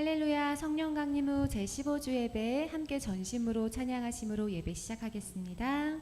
할렐루야. 성령 강림 후 제15주 예배 함께 전심으로 찬양하심으로 예배 시작하겠습니다.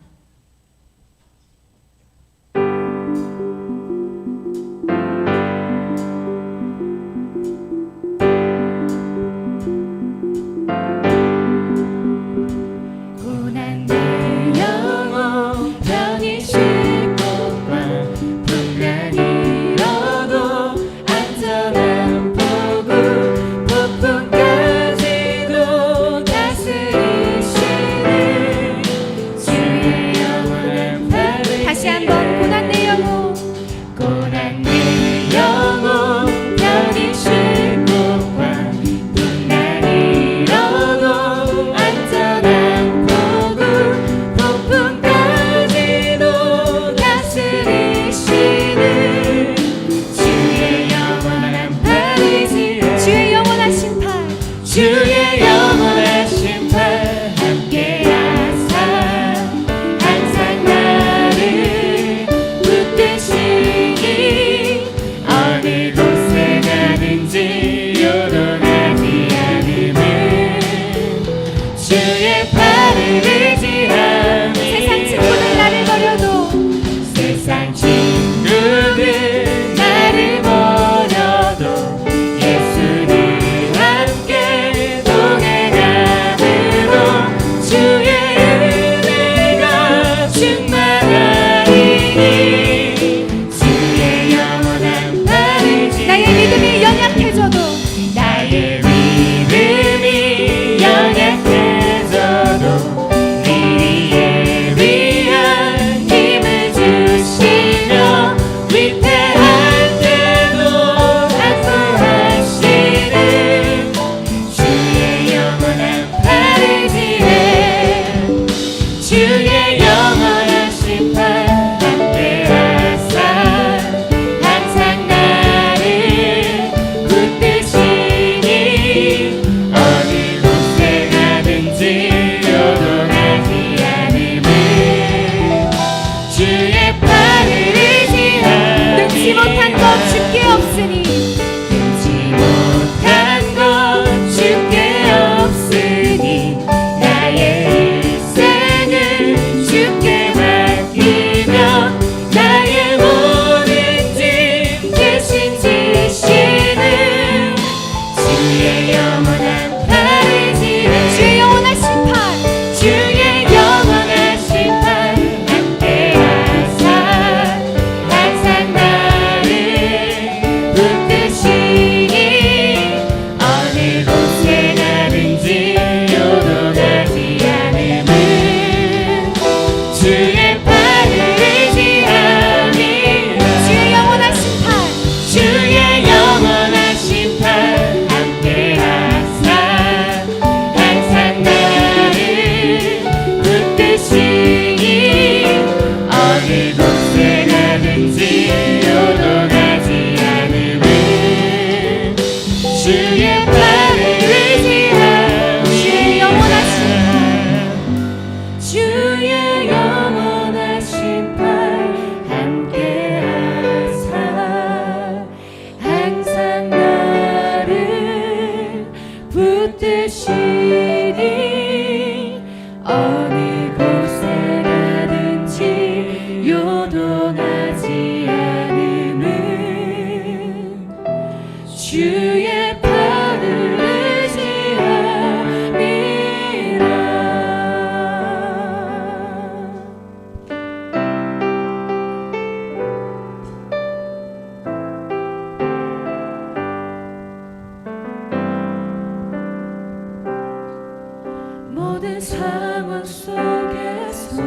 모든 상황 속에서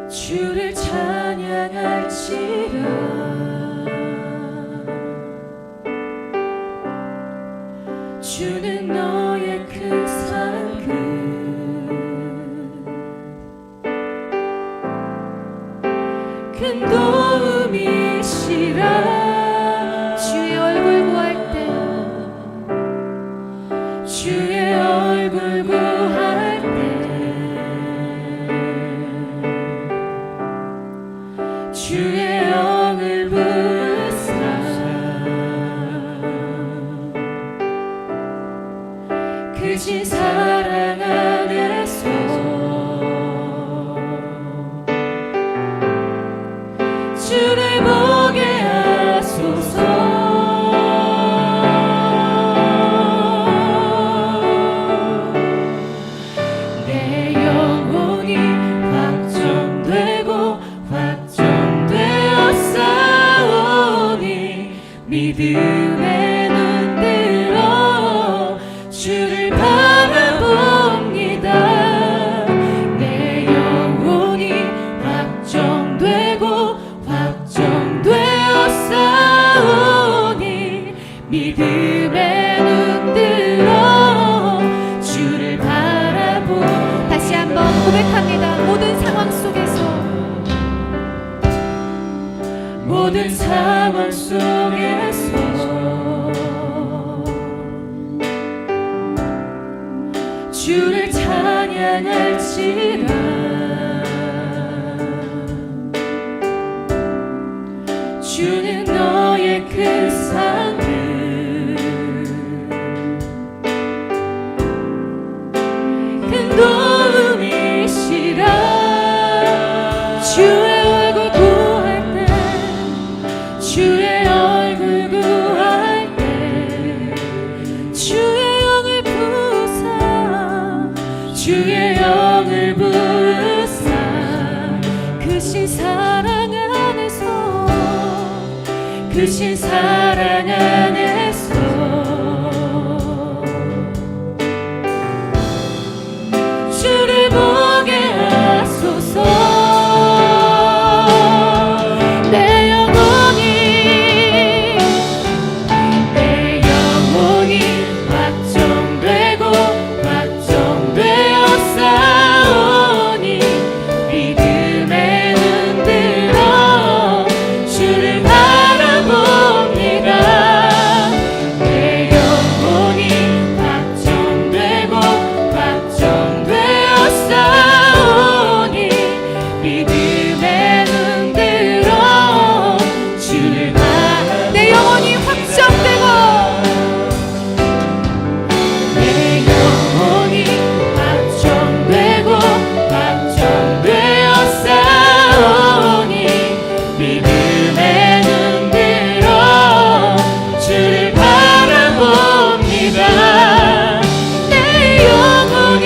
주를 찬양할지라. 주는 너의 큰 상급, 큰 도움이시라. 주의 얼굴 구할 때 주의 얼굴 구할 때 주의 영을 부으사 상황 속에서 주를 찬양할지라. 주는 너의 큰 상급 큰 도움이시라. 주의 얼굴 구할 때 주의 얼굴 구할 때 주의 영을 부으사 주의 영을 부으사 크신 사랑 안에서 크신 사랑 안에서 주를 보게 하소서. 내 영혼이 확정되고 확정되어 싸우니 믿음에 흔들어 주를 바라봅니다. 내 영혼이 확정되고 확정되어 싸우니 믿음에 흔들어 주를 바라봅니다. 내 영혼이 확정되고 내 영혼이 확정되고 확정되어 싸우니 믿음에 흔들어 주를 바라봅니다. 내 영혼이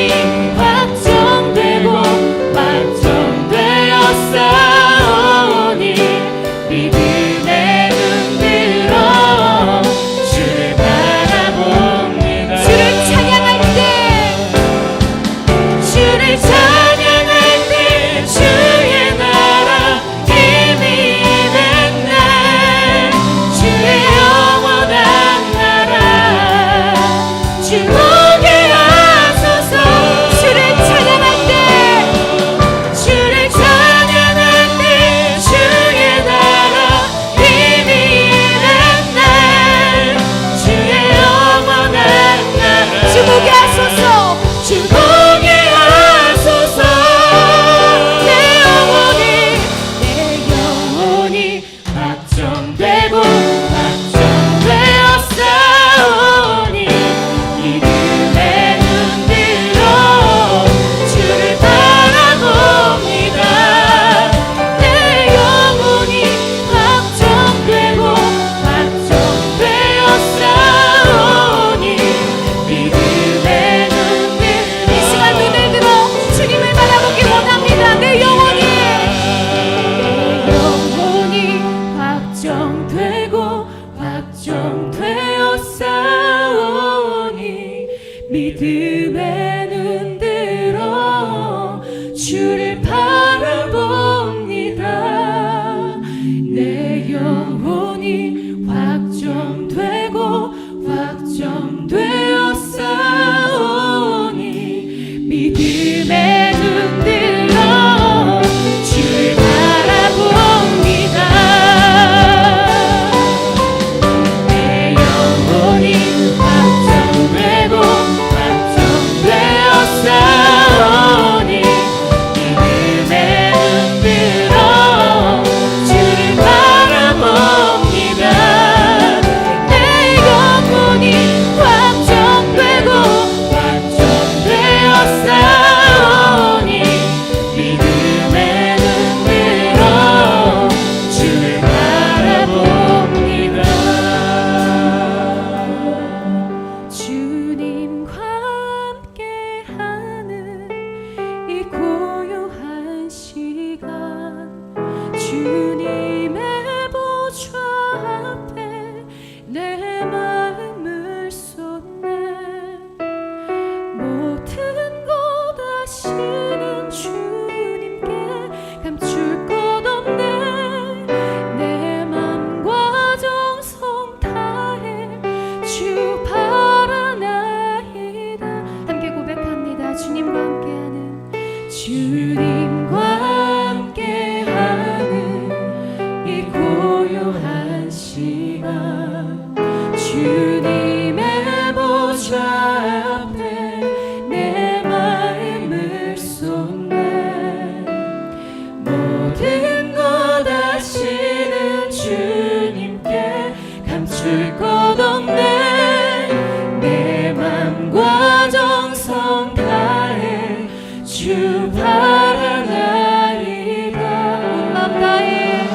확정되고 확정되어 싸우니 믿음에 흔들어 주를 바라봅니다. 주를 찬양할 때 주를 찬양할 때 주의 나라 힘이 있는 날 주의 영원한 나라 주 오게 하소서. 주를 찬양할 때 주를 찬양할 때 주의 나라 힘이 있는 날 주의 영원한 나라 주 보게 하소서. 주 보게 하소서. 내 영혼이 확정되고 확정되어 싸우니 믿음에 흔들어 주를 바라봅니다. 내 영혼이 확정되고 확정되어 싸우니 믿음에 흔들어 이 시간 눈을 들어 주님을 바라보기 원합니다. 내 영혼이 확정되고 확정되어 싸우니 믿음에 흔들어 주를 바라봅니다. 내 영혼이 확정되고 확정되어 싸우니 믿음에 흔들어 주를 바라봅니다. 내 영혼이 확정되고 확정되어 싸우니 믿음에 흔들어 주를 바라봅니다. 내 시간 주님의 보좌 앞에 내 마음을 쏟네. 모든 것 아시는 주님께 감출 것 없네. 내 맘과 정성 다해 주 바라나이다. 온 맘 다해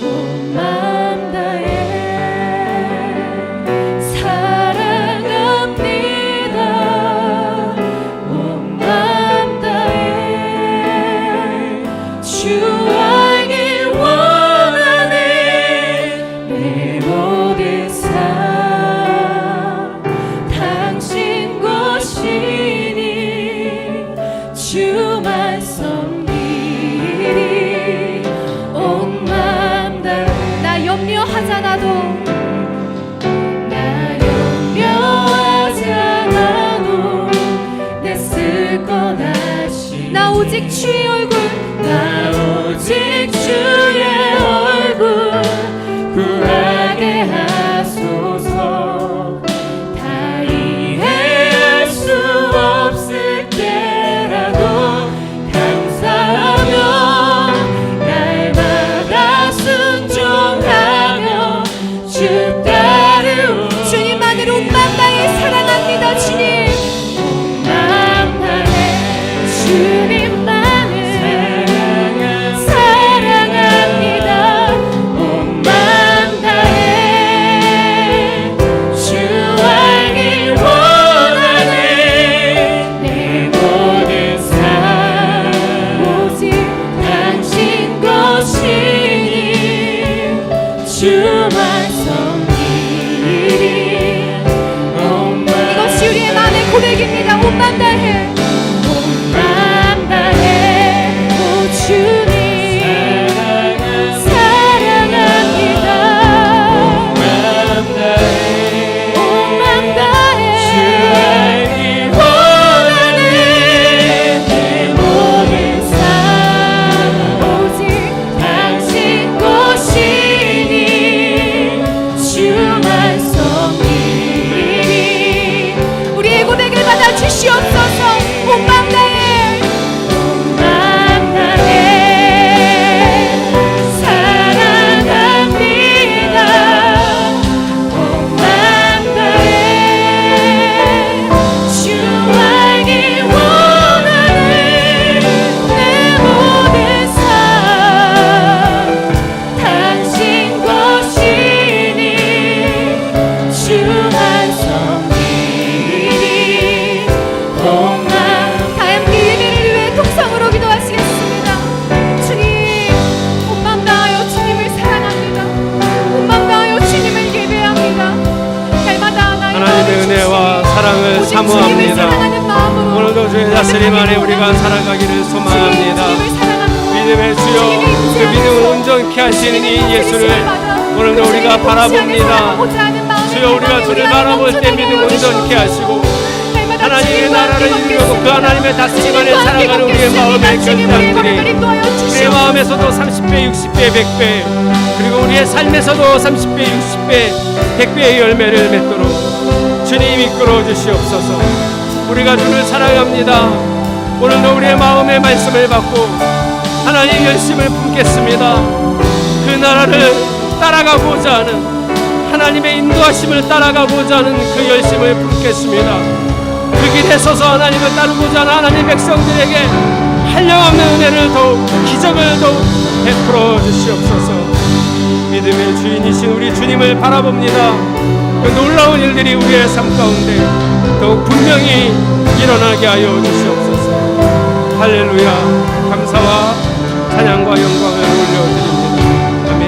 온 맘 다해 사랑합니다. 온 맘 다해 주 알길 원하네. 내 모든 삶 당신 것이니 주만 섬기리. 온 맘 다해 나 염려하잖아도 내 쓸 것 아시. 나 오직 주의 얼굴 나 오직 주의 얼굴 구하게 하소서. 다 이해할 수 없을 때라도 감사하며 날마다 순종하며 주 따르오. 주님만을 온 맘 다해 사랑합니다. 주님 온 맘 다해 주님만을 사랑합니다. 온 맘 다해 주 알길 원하네. 내 모든 삶 오직 당신 것이니 주만 섬기리. 이것이 우리의 마음의 고백입니다. 온 맘 다해 온 맘 다해 오 주님 사랑합니다. 온 맘 다해 주 알길 원하네. 내 모든 삶 오직 당신 것이니 주만 섬기리. 우리의 고백을 받아 주시옵소서. 온 맘 다해 온 맘 다해 사랑합니다. 온 맘 다해 주 알길 원하네. 내 모든 삶 당신 것이니 주만 섬기리. 온 맘 다 함께 예배를 위해 통성으로 기도하시겠습니다. 주님 온 맘 다하여 주님을 사랑합니다. 온 맘 다하여 주님을 예배합니다. 날마다 나의 하나님의 마음을 은혜와 주시니 사랑을 오직 주님을 사모합니다. 사랑하는 마음으로 오늘도 주의 다스림 안에 우리가 살아가기를 소망합니다. 주님을 사랑하고 믿음의 주여, 그 믿음을 온전케 하시는 이 예수를 오늘도 우리가 바라봅니다. 주여, 우리가 주를 바라볼 때 믿음 온전케 하시고 하나님의 나라를 이루고 그 하나님의 다스림 안에 살아가는 우리의 마음의 결단들이 우리의 마음에서도 30배, 60배, 100배 그리고 우리의 삶에서도 30배, 60배, 100배의 열매를 맺도록 주님 이끌어 주시옵소서. 우리가 주를 사랑합니다. 오늘도 우리의 마음의 말씀을 받고 하나님 열심을 품겠습니다. 그 나라를 따라가고자 하는 하나님의 인도하심을 따라가고자 하는 그 열심을 품겠습니다. 그 길에 서서 하나님을 따르고자 하는 하나님 백성들에게 한량없는 은혜를 더욱 기적을 더욱 베풀어 주시옵소서. 믿음의 주인이신 우리 주님을 바라봅니다. 그 놀라운 일들이 우리의 삶 가운데 더욱 분명히 일어나게 하여 주시옵소서. 할렐루야. 감사와 찬양과 영광을 올려드립니다. 아멘.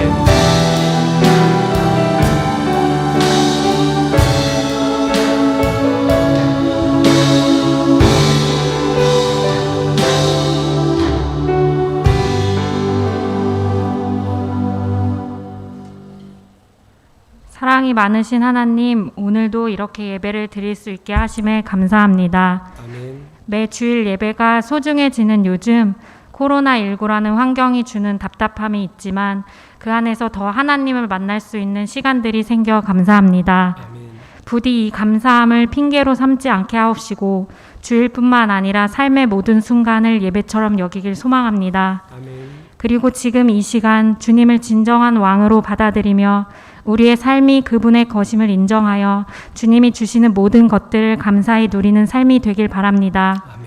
사랑이 많으신 하나님, 오늘도 이렇게 예배를 드릴 수 있게 하심에 감사합니다. 아멘. 매 주일 예배가 소중해지는 요즘 코로나19라는 환경이 주는 답답함이 있지만 그 안에서 더 하나님을 만날 수 있는 시간들이 생겨 감사합니다. 아멘. 부디 이 감사함을 핑계로 삼지 않게 하옵시고 주일뿐만 아니라 삶의 모든 순간을 예배처럼 여기길 소망합니다. 아멘. 그리고 지금 이 시간 주님을 진정한 왕으로 받아들이며 우리의 삶이 그분의 것임을 인정하여 주님이 주시는 모든 것들을 감사히 누리는 삶이 되길 바랍니다. 아멘.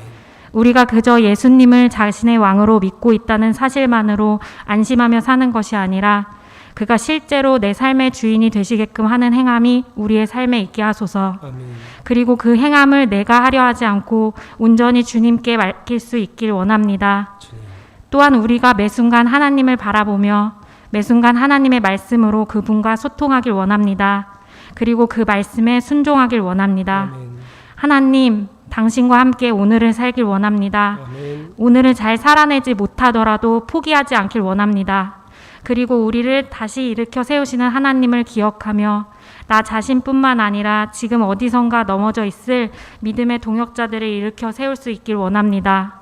우리가 그저 예수님을 자신의 왕으로 믿고 있다는 사실만으로 안심하며 사는 것이 아니라 그가 실제로 내 삶의 주인이 되시게끔 하는 행함이 우리의 삶에 있게 하소서. 아멘. 그리고 그 행함을 내가 하려 하지 않고 온전히 주님께 맡길 수 있길 원합니다. 주님. 또한 우리가 매 순간 하나님을 바라보며 매 순간 하나님의 말씀으로 그분과 소통하길 원합니다. 그리고 그 말씀에 순종하길 원합니다. 아멘. 하나님, 당신과 함께 오늘을 살길 원합니다. 아멘. 오늘을 잘 살아내지 못하더라도 포기하지 않길 원합니다. 그리고 우리를 다시 일으켜 세우시는 하나님을 기억하며 나 자신뿐만 아니라 지금 어디선가 넘어져 있을 믿음의 동역자들을 일으켜 세울 수 있길 원합니다.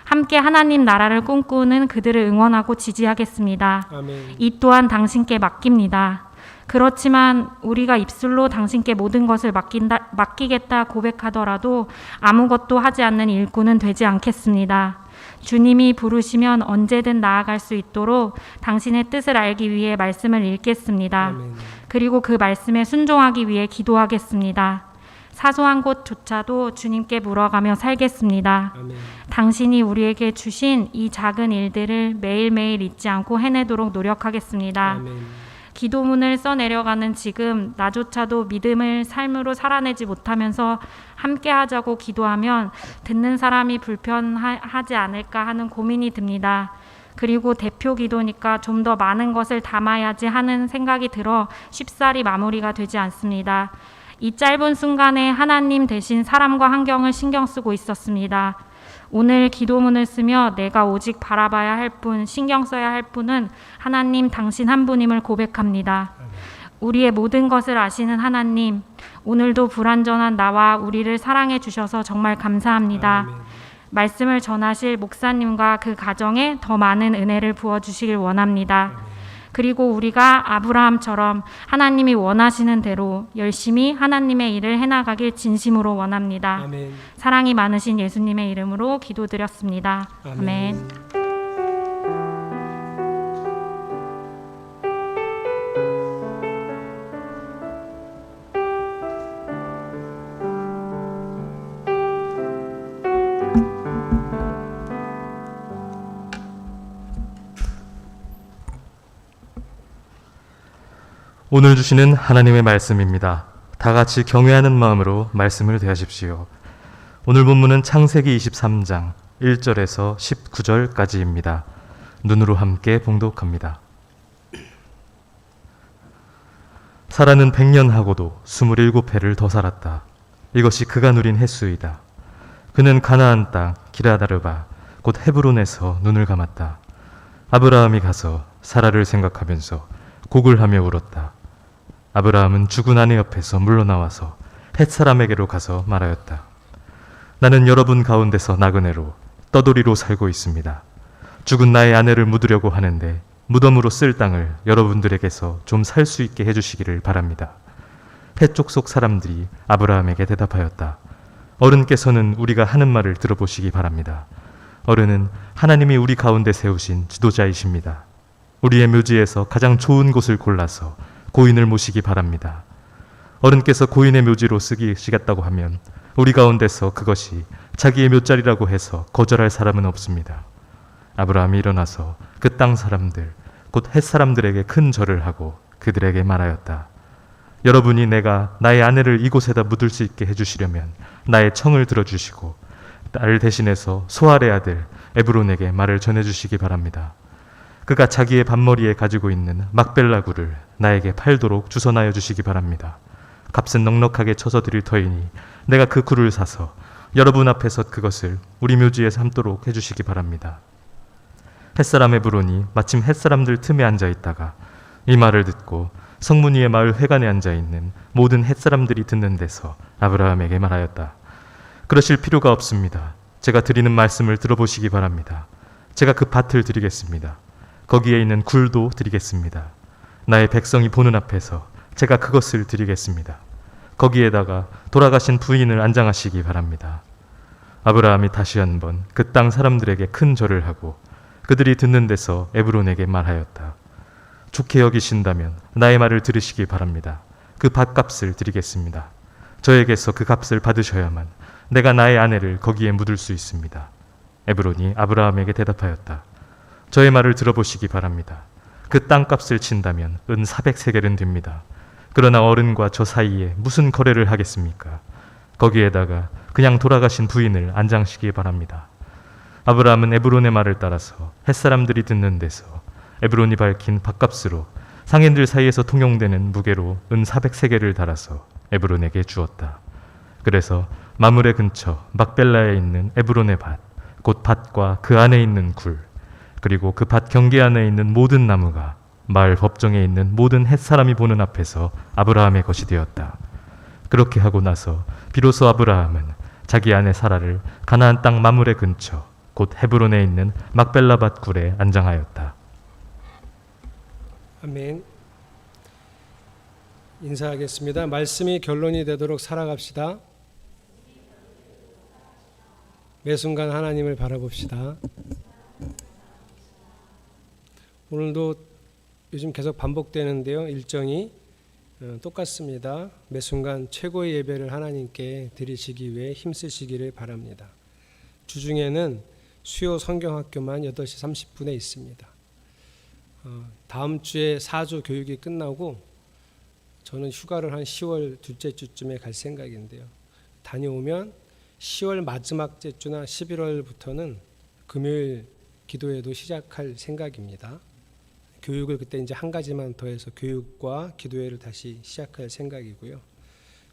함께 하나님 나라를 꿈꾸는 그들을 응원하고 지지하겠습니다. 아멘. 이 또한 당신께 맡깁니다. 그렇지만 우리가 입술로 당신께 모든 것을 맡기겠다 고백하더라도 아무것도 하지 않는 일꾼은 되지 않겠습니다. 주님이 부르시면 언제든 나아갈 수 있도록 당신의 뜻을 알기 위해 말씀을 읽겠습니다. 아멘. 그리고 그 말씀에 순종하기 위해 기도하겠습니다. 사소한 것조차도 주님께 물어가며 살겠습니다. 아멘. 당신이 우리에게 주신 이 작은 일들을 매일매일 잊지 않고 해내도록 노력하겠습니다. 아멘. 기도문을 써내려가는 지금 나조차도 믿음을 삶으로 살아내지 못하면서 함께 하자고 기도하면 듣는 사람이 불편하지 않을까 하는 고민이 듭니다. 그리고 대표 기도니까 좀 더 많은 것을 담아야지 하는 생각이 들어 쉽사리 마무리가 되지 않습니다. 이 짧은 순간에 하나님 대신 사람과 환경을 신경 쓰고 있었습니다. 오늘 기도문을 쓰며 내가 오직 바라봐야 할 분, 신경 써야 할 분은 하나님 당신 한 분임을 고백합니다. 우리의 모든 것을 아시는 하나님, 오늘도 불완전한 나와 우리를 사랑해 주셔서 정말 감사합니다. 아멘. 말씀을 전하실 목사님과 그 가정에 더 많은 은혜를 부어주시길 원합니다. 그리고 우리가 아브라함처럼 하나님이 원하시는 대로 열심히 하나님의 일을 해나가길 진심으로 원합니다. 아멘. 사랑이 많으신 예수님의 이름으로 기도드렸습니다. 아멘. 아멘. 오늘 주시는 하나님의 말씀입니다. 다 같이 경외하는 마음으로 말씀을 대하십시오. 오늘 본문은 창세기 23장 1절에서 19절까지입니다. 눈으로 함께 봉독합니다. 사라는 100년하고도 27해를 더 살았다. 이것이 그가 누린 횟수이다. 그는 가나안 땅 기라다르바 곧 헤브론에서 눈을 감았다. 아브라함이 가서 사라를 생각하면서 곡을 하며 울었다. 아브라함은 죽은 아내 옆에서 물러나와서 헷사람에게로 가서 말하였다. 나는 여러분 가운데서 나그네로 떠돌이로 살고 있습니다. 죽은 나의 아내를 묻으려고 하는데 무덤으로 쓸 땅을 여러분들에게서 좀 살 수 있게 해주시기를 바랍니다. 헷 족속 사람들이 아브라함에게 대답하였다. 어른께서는 우리가 하는 말을 들어보시기 바랍니다. 어른은 하나님이 우리 가운데 세우신 지도자이십니다. 우리의 묘지에서 가장 좋은 곳을 골라서 고인을 모시기 바랍니다. 어른께서 고인의 묘지로 쓰시겠다고 하면 우리 가운데서 그것이 자기의 묘자리라고 해서 거절할 사람은 없습니다. 아브라함이 일어나서 그 땅 사람들 곧 헷 사람들에게 큰 절을 하고 그들에게 말하였다. 여러분이 내가 나의 아내를 이곳에다 묻을 수 있게 해주시려면 나의 청을 들어주시고 나를 대신해서 소알의 아들 에브론에게 말을 전해주시기 바랍니다. 그가 자기의 밭머리에 가지고 있는 막벨라 굴을 나에게 팔도록 주선하여 주시기 바랍니다. 값은 넉넉하게 쳐서 드릴 터이니 내가 그 굴을 사서 여러분 앞에서 그것을 우리 묘지에 삼도록 해주시기 바랍니다. 햇사람 에브론이 마침 햇사람들 틈에 앉아 있다가 이 말을 듣고 성문위의 마을 회관에 앉아 있는 모든 햇사람들이 듣는 데서 아브라함에게 말하였다. 그러실 필요가 없습니다. 제가 드리는 말씀을 들어보시기 바랍니다. 제가 그 밭을 드리겠습니다. 거기에 있는 굴도 드리겠습니다. 나의 백성이 보는 앞에서 제가 그것을 드리겠습니다. 거기에다가 돌아가신 부인을 안장하시기 바랍니다. 아브라함이 다시 한번 그 땅 사람들에게 큰 절을 하고 그들이 듣는 데서 에브론에게 말하였다. 좋게 여기신다면 나의 말을 들으시기 바랍니다. 그 밭값을 드리겠습니다. 저에게서 그 값을 받으셔야만 내가 나의 아내를 거기에 묻을 수 있습니다. 에브론이 아브라함에게 대답하였다. 저의 말을 들어보시기 바랍니다. 그 땅값을 친다면 은 400세겔은 됩니다. 그러나 어른과 저 사이에 무슨 거래를 하겠습니까? 거기에다가 그냥 돌아가신 부인을 안장시키기 바랍니다. 아브라함은 에브론의 말을 따라서 햇사람들이 듣는 데서 에브론이 밝힌 밭값으로 상인들 사이에서 통용되는 무게로 은 400세겔을 달아서 에브론에게 주었다. 그래서 마므레 근처 막벨라에 있는 에브론의 밭, 곧 밭과 그 안에 있는 굴, 그리고 그 밭 경계 안에 있는 모든 나무가 마을 법정에 있는 모든 햇사람이 보는 앞에서 아브라함의 것이 되었다. 그렇게 하고 나서 비로소 아브라함은 자기 아내 사라를 가나안 땅 마므레 근처 곧 헤브론에 있는 막벨라 밭 굴에 안장하였다. 아멘. 인사하겠습니다. 말씀이 결론이 되도록 살아갑시다. 매 순간 하나님을 바라봅시다. 오늘도 요즘 계속 반복되는데요. 일정이 똑같습니다. 매 순간 최고의 예배를 하나님께 드리시기 위해 힘쓰시기를 바랍니다. 주중에는 수요 성경학교만 8시 30분에 있습니다. 다음 주에 4주 교육이 끝나고 저는 휴가를 한 10월 둘째 주쯤에 갈 생각인데요. 다녀오면 10월 마지막 주나 11월부터는 금요일 기도회도 시작할 생각입니다. 교육을 그때 이제 한 가지만 더해서 교육과 기도회를 다시 시작할 생각이고요.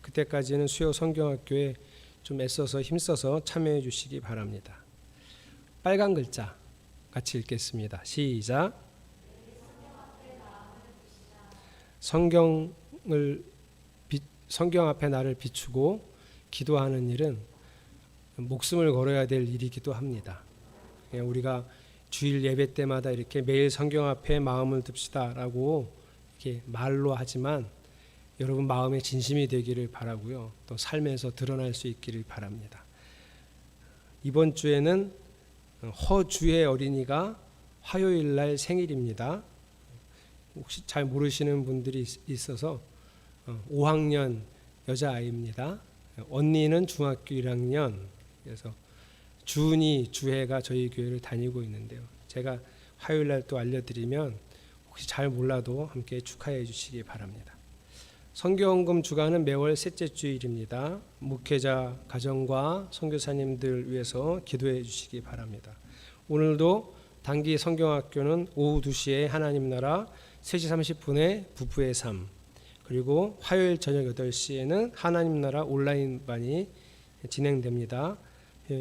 그때까지는 수요 성경학교에 좀 애써서 힘써서 참여해 주시기 바랍니다. 빨간 글자 같이 읽겠습니다. 시작. 성경 앞에 나를 비추고 기도하는 일은 목숨을 걸어야 될 일이기도 합니다. 우리가 주일 예배 때마다 이렇게 매일 성경 앞에 마음을 둡시다라고 이렇게 말로 하지만 여러분 마음의 진심이 되기를 바라고요. 또 삶에서 드러날 수 있기를 바랍니다. 이번 주에는 허주의 어린이가 화요일 날 생일입니다. 혹시 잘 모르시는 분들이 있어서 5학년 여자아이입니다. 언니는 중학교 1학년. 그래서 준이 주혜가 저희 교회를 다니고 있는데요. 제가 화요일 날 또 알려드리면 혹시 잘 몰라도 함께 축하해 주시기 바랍니다. 선교헌금 주간은 매월 셋째 주일입니다. 목회자 가정과 선교사님들 위해서 기도해 주시기 바랍니다. 오늘도 단기 성경학교는 오후 2시에 하나님 나라, 3시 30분에 부부의 삶, 그리고 화요일 저녁 8시에는 하나님 나라 온라인반이 진행됩니다.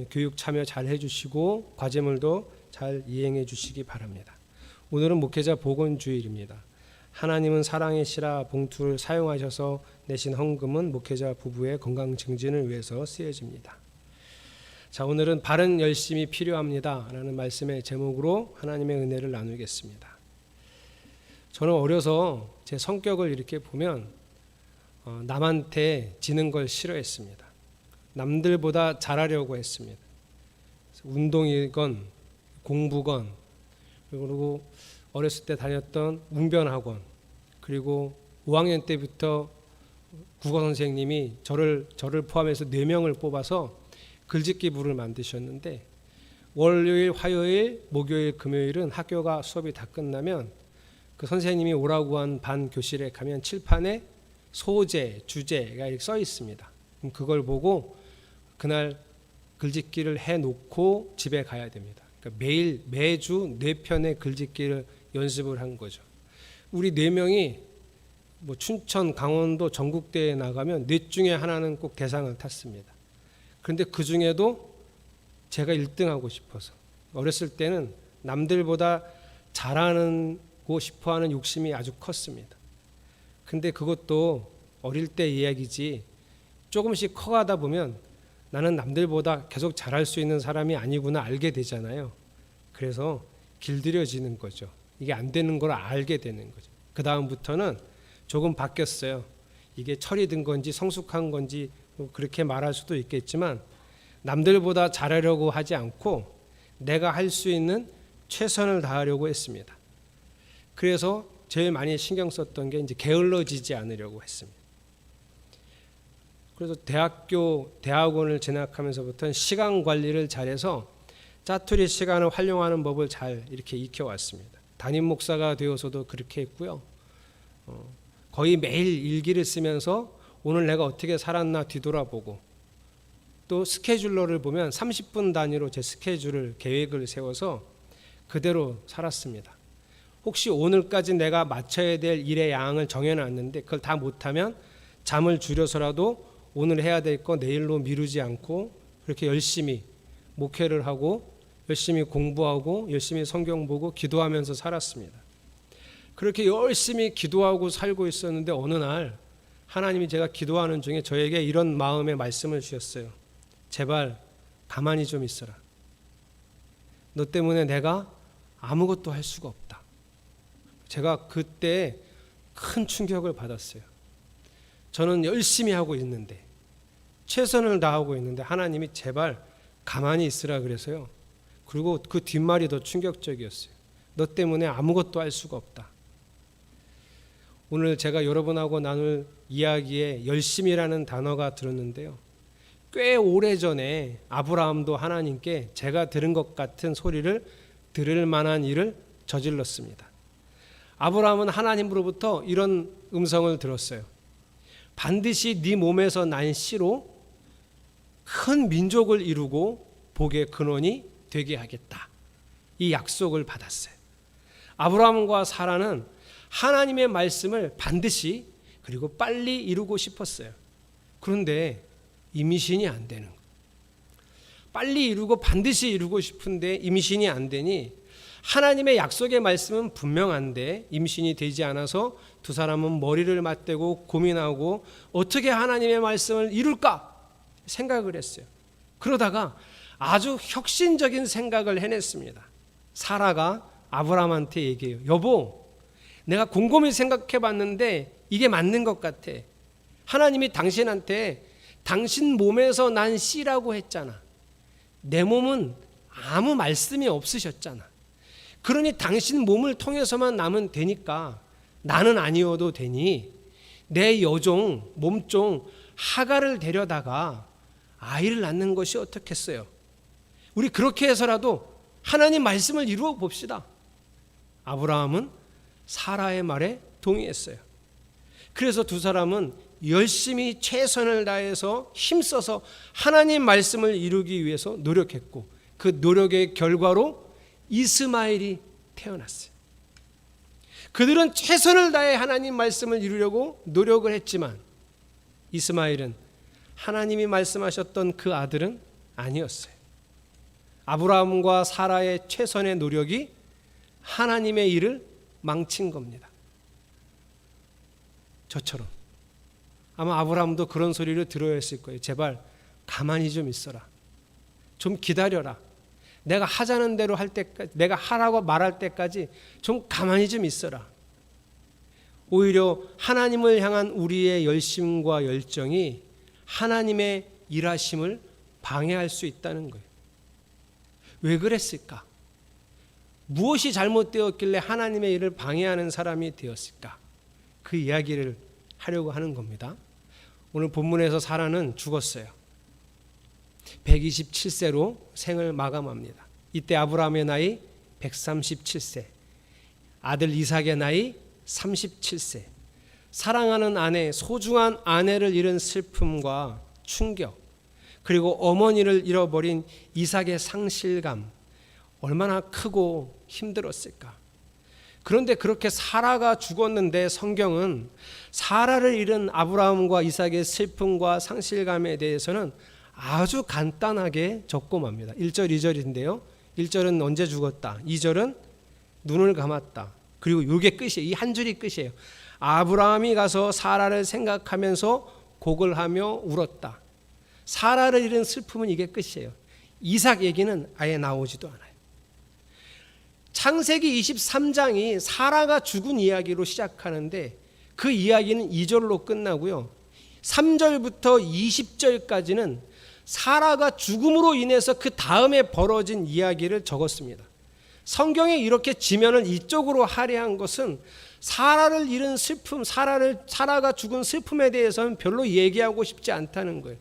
교육 참여 잘 해주시고 과제물도 잘 이행해 주시기 바랍니다. 오늘은 목회자 복원주일입니다. 하나님은 사랑이시라 봉투를 사용하셔서 내신 헌금은 목회자 부부의 건강 증진을 위해서 쓰여집니다. 자, 오늘은 바른 열심이 필요합니다 라는 말씀의 제목으로 하나님의 은혜를 나누겠습니다. 저는 어려서 제 성격을 이렇게 보면 남한테 지는 걸 싫어했습니다. 남들보다 잘하려고 했습니다. 운동이건 공부건, 그리고 어렸을 때 다녔던 웅변학원, 그리고 5학년 때부터 국어 선생님이 저를 포함해서 4명을 뽑아서 글짓기 부를 만드셨는데 월요일, 화요일, 목요일, 금요일은 학교가 수업이 다 끝나면 그 선생님이 오라고 한 반 교실에 가면 칠판에 소제, 주제가 이렇게 써 있습니다. 그럼 그걸 보고 그날 글짓기를 해놓고 집에 가야 됩니다. 그러니까 매주 4편의 글짓기를 연습을 한 거죠. 우리 4명이 뭐 춘천, 강원도 전국대회에 나가면 넷 중에 하나는 꼭 대상을 탔습니다. 그런데 그 중에도 제가 1등하고 싶어서 어렸을 때는 남들보다 잘하고 싶어하는 욕심이 아주 컸습니다. 근데 그것도 어릴 때 이야기지 조금씩 커가다 보면 나는 남들보다 계속 잘할 수 있는 사람이 아니구나 알게 되잖아요. 그래서 길들여지는 거죠. 이게 안 되는 걸 알게 되는 거죠. 그 다음부터는 조금 바뀌었어요. 이게 철이 든 건지 성숙한 건지 그렇게 말할 수도 있겠지만 남들보다 잘하려고 하지 않고 내가 할 수 있는 최선을 다하려고 했습니다. 그래서 제일 많이 신경 썼던 게 이제 게을러지지 않으려고 했습니다. 그래서 대학원을 진학하면서부터는 시간 관리를 잘해서 짜투리 시간을 활용하는 법을 잘 이렇게 익혀왔습니다. 담임 목사가 되어서도 그렇게 했고요. 거의 매일 일기를 쓰면서 오늘 내가 어떻게 살았나 뒤돌아보고 또 스케줄러를 보면 30분 단위로 제 스케줄을 계획을 세워서 그대로 살았습니다. 혹시 오늘까지 내가 마쳐야 될 일의 양을 정해놨는데 그걸 다 못하면 잠을 줄여서라도 오늘 해야 될 거 내일로 미루지 않고 그렇게 열심히 목회를 하고 열심히 공부하고 열심히 성경 보고 기도하면서 살았습니다. 그렇게 열심히 기도하고 살고 있었는데 어느 날 하나님이 제가 기도하는 중에 저에게 이런 마음의 말씀을 주셨어요. 제발 가만히 좀 있어라. 너 때문에 내가 아무것도 할 수가 없다. 제가 그때 큰 충격을 받았어요. 저는 열심히 하고 있는데 최선을 다하고 있는데 하나님이 제발 가만히 있으라 그래서요. 그리고 그 뒷말이 더 충격적이었어요. 너 때문에 아무것도 할 수가 없다. 오늘 제가 여러분하고 나눌 이야기에 열심이라는 단어가 들었는데요. 꽤 오래전에 아브라함도 하나님께 제가 들은 것 같은 소리를 들을 만한 일을 저질렀습니다. 아브라함은 하나님으로부터 이런 음성을 들었어요. 반드시 네 몸에서 난 씨로 큰 민족을 이루고 복의 근원이 되게 하겠다. 이 약속을 받았어요. 아브라함과 사라는 하나님의 말씀을 반드시 그리고 빨리 이루고 싶었어요. 그런데 임신이 안 되는 거예요. 빨리 이루고 반드시 이루고 싶은데 임신이 안 되니 하나님의 약속의 말씀은 분명한데 임신이 되지 않아서 두 사람은 머리를 맞대고 고민하고 어떻게 하나님의 말씀을 이룰까 생각을 했어요. 그러다가 아주 혁신적인 생각을 해냈습니다. 사라가 아브라함한테 얘기해요. 여보, 내가 곰곰이 생각해 봤는데 이게 맞는 것 같아. 하나님이 당신한테 당신 몸에서 난 씨라고 했잖아. 내 몸은 아무 말씀이 없으셨잖아. 그러니 당신 몸을 통해서만 나면 되니까 나는 아니어도 되니 내 여종, 몸종 하가를 데려다가 아이를 낳는 것이 어떻겠어요? 우리 그렇게 해서라도 하나님 말씀을 이루어 봅시다. 아브라함은 사라의 말에 동의했어요. 그래서 두 사람은 열심히 최선을 다해서 힘써서 하나님 말씀을 이루기 위해서 노력했고 그 노력의 결과로 이스마엘이 태어났어요. 그들은 최선을 다해 하나님 말씀을 이루려고 노력을 했지만 이스마엘은 하나님이 말씀하셨던 그 아들은 아니었어요. 아브라함과 사라의 최선의 노력이 하나님의 일을 망친 겁니다. 저처럼 아마 아브라함도 그런 소리를 들어야 했을 거예요. 제발 가만히 좀 있어라. 좀 기다려라. 내가 하자는 대로 할 때까지, 내가 하라고 말할 때까지 좀 가만히 좀 있어라. 오히려 하나님을 향한 우리의 열심과 열정이 하나님의 일하심을 방해할 수 있다는 거예요. 왜 그랬을까? 무엇이 잘못되었길래 하나님의 일을 방해하는 사람이 되었을까? 그 이야기를 하려고 하는 겁니다. 오늘 본문에서 사라는 죽었어요. 127세로 생을 마감합니다. 이때 아브라함의 나이 137세, 아들 이삭의 나이 37세. 사랑하는 아내, 소중한 아내를 잃은 슬픔과 충격, 그리고 어머니를 잃어버린 이삭의 상실감, 얼마나 크고 힘들었을까. 그런데 그렇게 사라가 죽었는데 성경은 사라를 잃은 아브라함과 이삭의 슬픔과 상실감에 대해서는 아주 간단하게 적고 맙니다. 1절, 2절인데요. 1절은 언제 죽었다. 2절은 눈을 감았다. 그리고 이게 끝이에요. 이 한 줄이 끝이에요. 아브라함이 가서 사라를 생각하면서 곡을 하며 울었다. 사라를 잃은 슬픔은 이게 끝이에요. 이삭 얘기는 아예 나오지도 않아요. 창세기 23장이 사라가 죽은 이야기로 시작하는데 그 이야기는 2절로 끝나고요. 3절부터 20절까지는 사라가 죽음으로 인해서 그 다음에 벌어진 이야기를 적었습니다. 성경에 이렇게 지면을 이쪽으로 할애한 것은 사라를 잃은 슬픔, 사라가 죽은 슬픔에 대해서는 별로 얘기하고 싶지 않다는 거예요.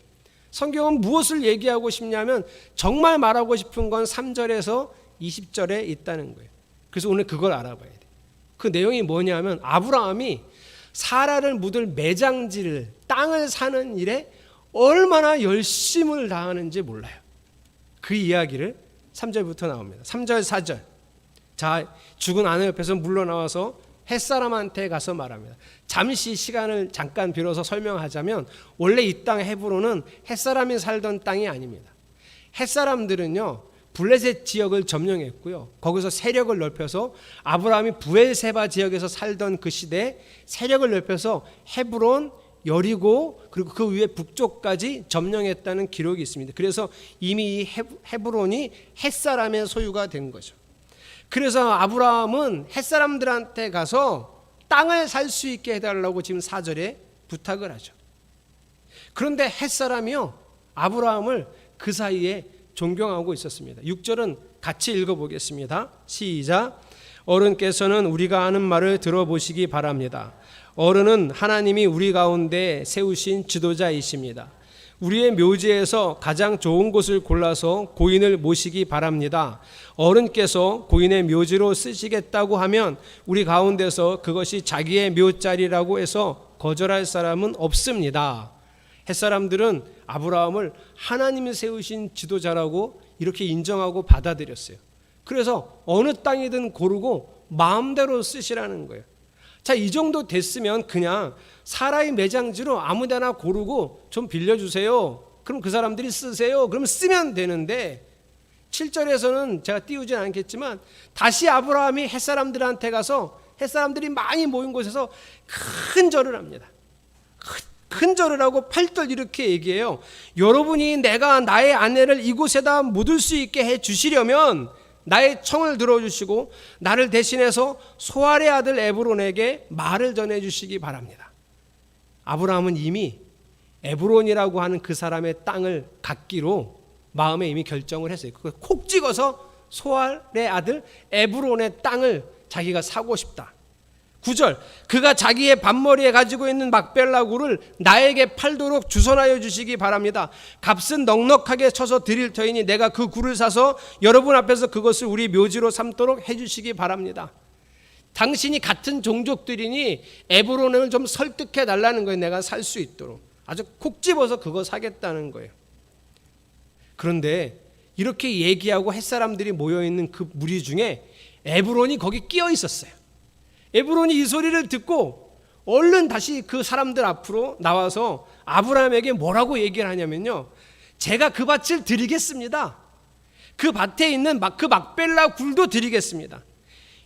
성경은 무엇을 얘기하고 싶냐면 정말 말하고 싶은 건 3절에서 20절에 있다는 거예요. 그래서 오늘 그걸 알아봐야 돼요. 그 내용이 뭐냐면 아브라함이 사라를 묻을 매장지를, 땅을 사는 일에 얼마나 열심을 다하는지 몰라요. 그 이야기를 3절부터 나옵니다. 3절, 4절. 자, 죽은 아내 옆에서 물러나와서 햇사람한테 가서 말합니다. 잠시 시간을 잠깐 빌어서 설명하자면 원래 이 땅 헤브론은 햇사람이 살던 땅이 아닙니다. 햇사람들은요 블레셋 지역을 점령했고요. 거기서 세력을 넓혀서 아브라함이 부엘세바 지역에서 살던 그 시대에 세력을 넓혀서 헤브론, 여리고 그리고 그 위에 북쪽까지 점령했다는 기록이 있습니다. 그래서 이미 이 헤브론이 햇사람의 소유가 된 거죠. 그래서 아브라함은 햇사람들한테 가서 땅을 살 수 있게 해달라고 지금 4절에 부탁을 하죠. 그런데 햇사람이요 아브라함을 그 사이에 존경하고 있었습니다. 6절은 같이 읽어보겠습니다. 시작. 어른께서는 우리가 하는 말을 들어보시기 바랍니다. 어른은 하나님이 우리 가운데 세우신 지도자이십니다. 우리의 묘지에서 가장 좋은 곳을 골라서 고인을 모시기 바랍니다. 어른께서 고인의 묘지로 쓰시겠다고 하면 우리 가운데서 그것이 자기의 묘자리라고 해서 거절할 사람은 없습니다. 햇사람들은 아브라함을 하나님이 세우신 지도자라고 이렇게 인정하고 받아들였어요. 그래서 어느 땅이든 고르고 마음대로 쓰시라는 거예요. 자, 이 정도 됐으면 그냥 사라의 매장지로 아무데나 고르고 좀 빌려주세요. 그럼 그 사람들이 쓰세요. 그럼 쓰면 되는데 7절에서는 제가 띄우진 않겠지만 다시 아브라함이 햇사람들한테 가서 햇사람들이 많이 모인 곳에서 큰 절을 합니다. 큰 절을 하고 8절 이렇게 얘기해요. 여러분이 내가 나의 아내를 이곳에다 묻을 수 있게 해 주시려면 나의 청을 들어주시고 나를 대신해서 소알의 아들 에브론에게 말을 전해주시기 바랍니다. 아브라함은 이미 에브론이라고 하는 그 사람의 땅을 갖기로 마음에 이미 결정을 했어요. 그걸 콕 찍어서 소알의 아들 에브론의 땅을 자기가 사고 싶다. 9절 그가 자기의 밭머리에 가지고 있는 막벨라 굴을 나에게 팔도록 주선하여 주시기 바랍니다. 값은 넉넉하게 쳐서 드릴 터이니 내가 그 굴을 사서 여러분 앞에서 그것을 우리 묘지로 삼도록 해주시기 바랍니다. 당신이 같은 종족들이니 에브론을 좀 설득해 달라는 거예요. 내가 살 수 있도록. 아주 콕 집어서 그거 사겠다는 거예요. 그런데 이렇게 얘기하고 햇사람들이 모여있는 그 무리 중에 에브론이 거기 끼어 있었어요. 에브론이 이 소리를 듣고 얼른 다시 그 사람들 앞으로 나와서 아브라함에게 뭐라고 얘기를 하냐면요. 제가 그 밭을 드리겠습니다. 그 밭에 있는 그 막벨라 굴도 드리겠습니다.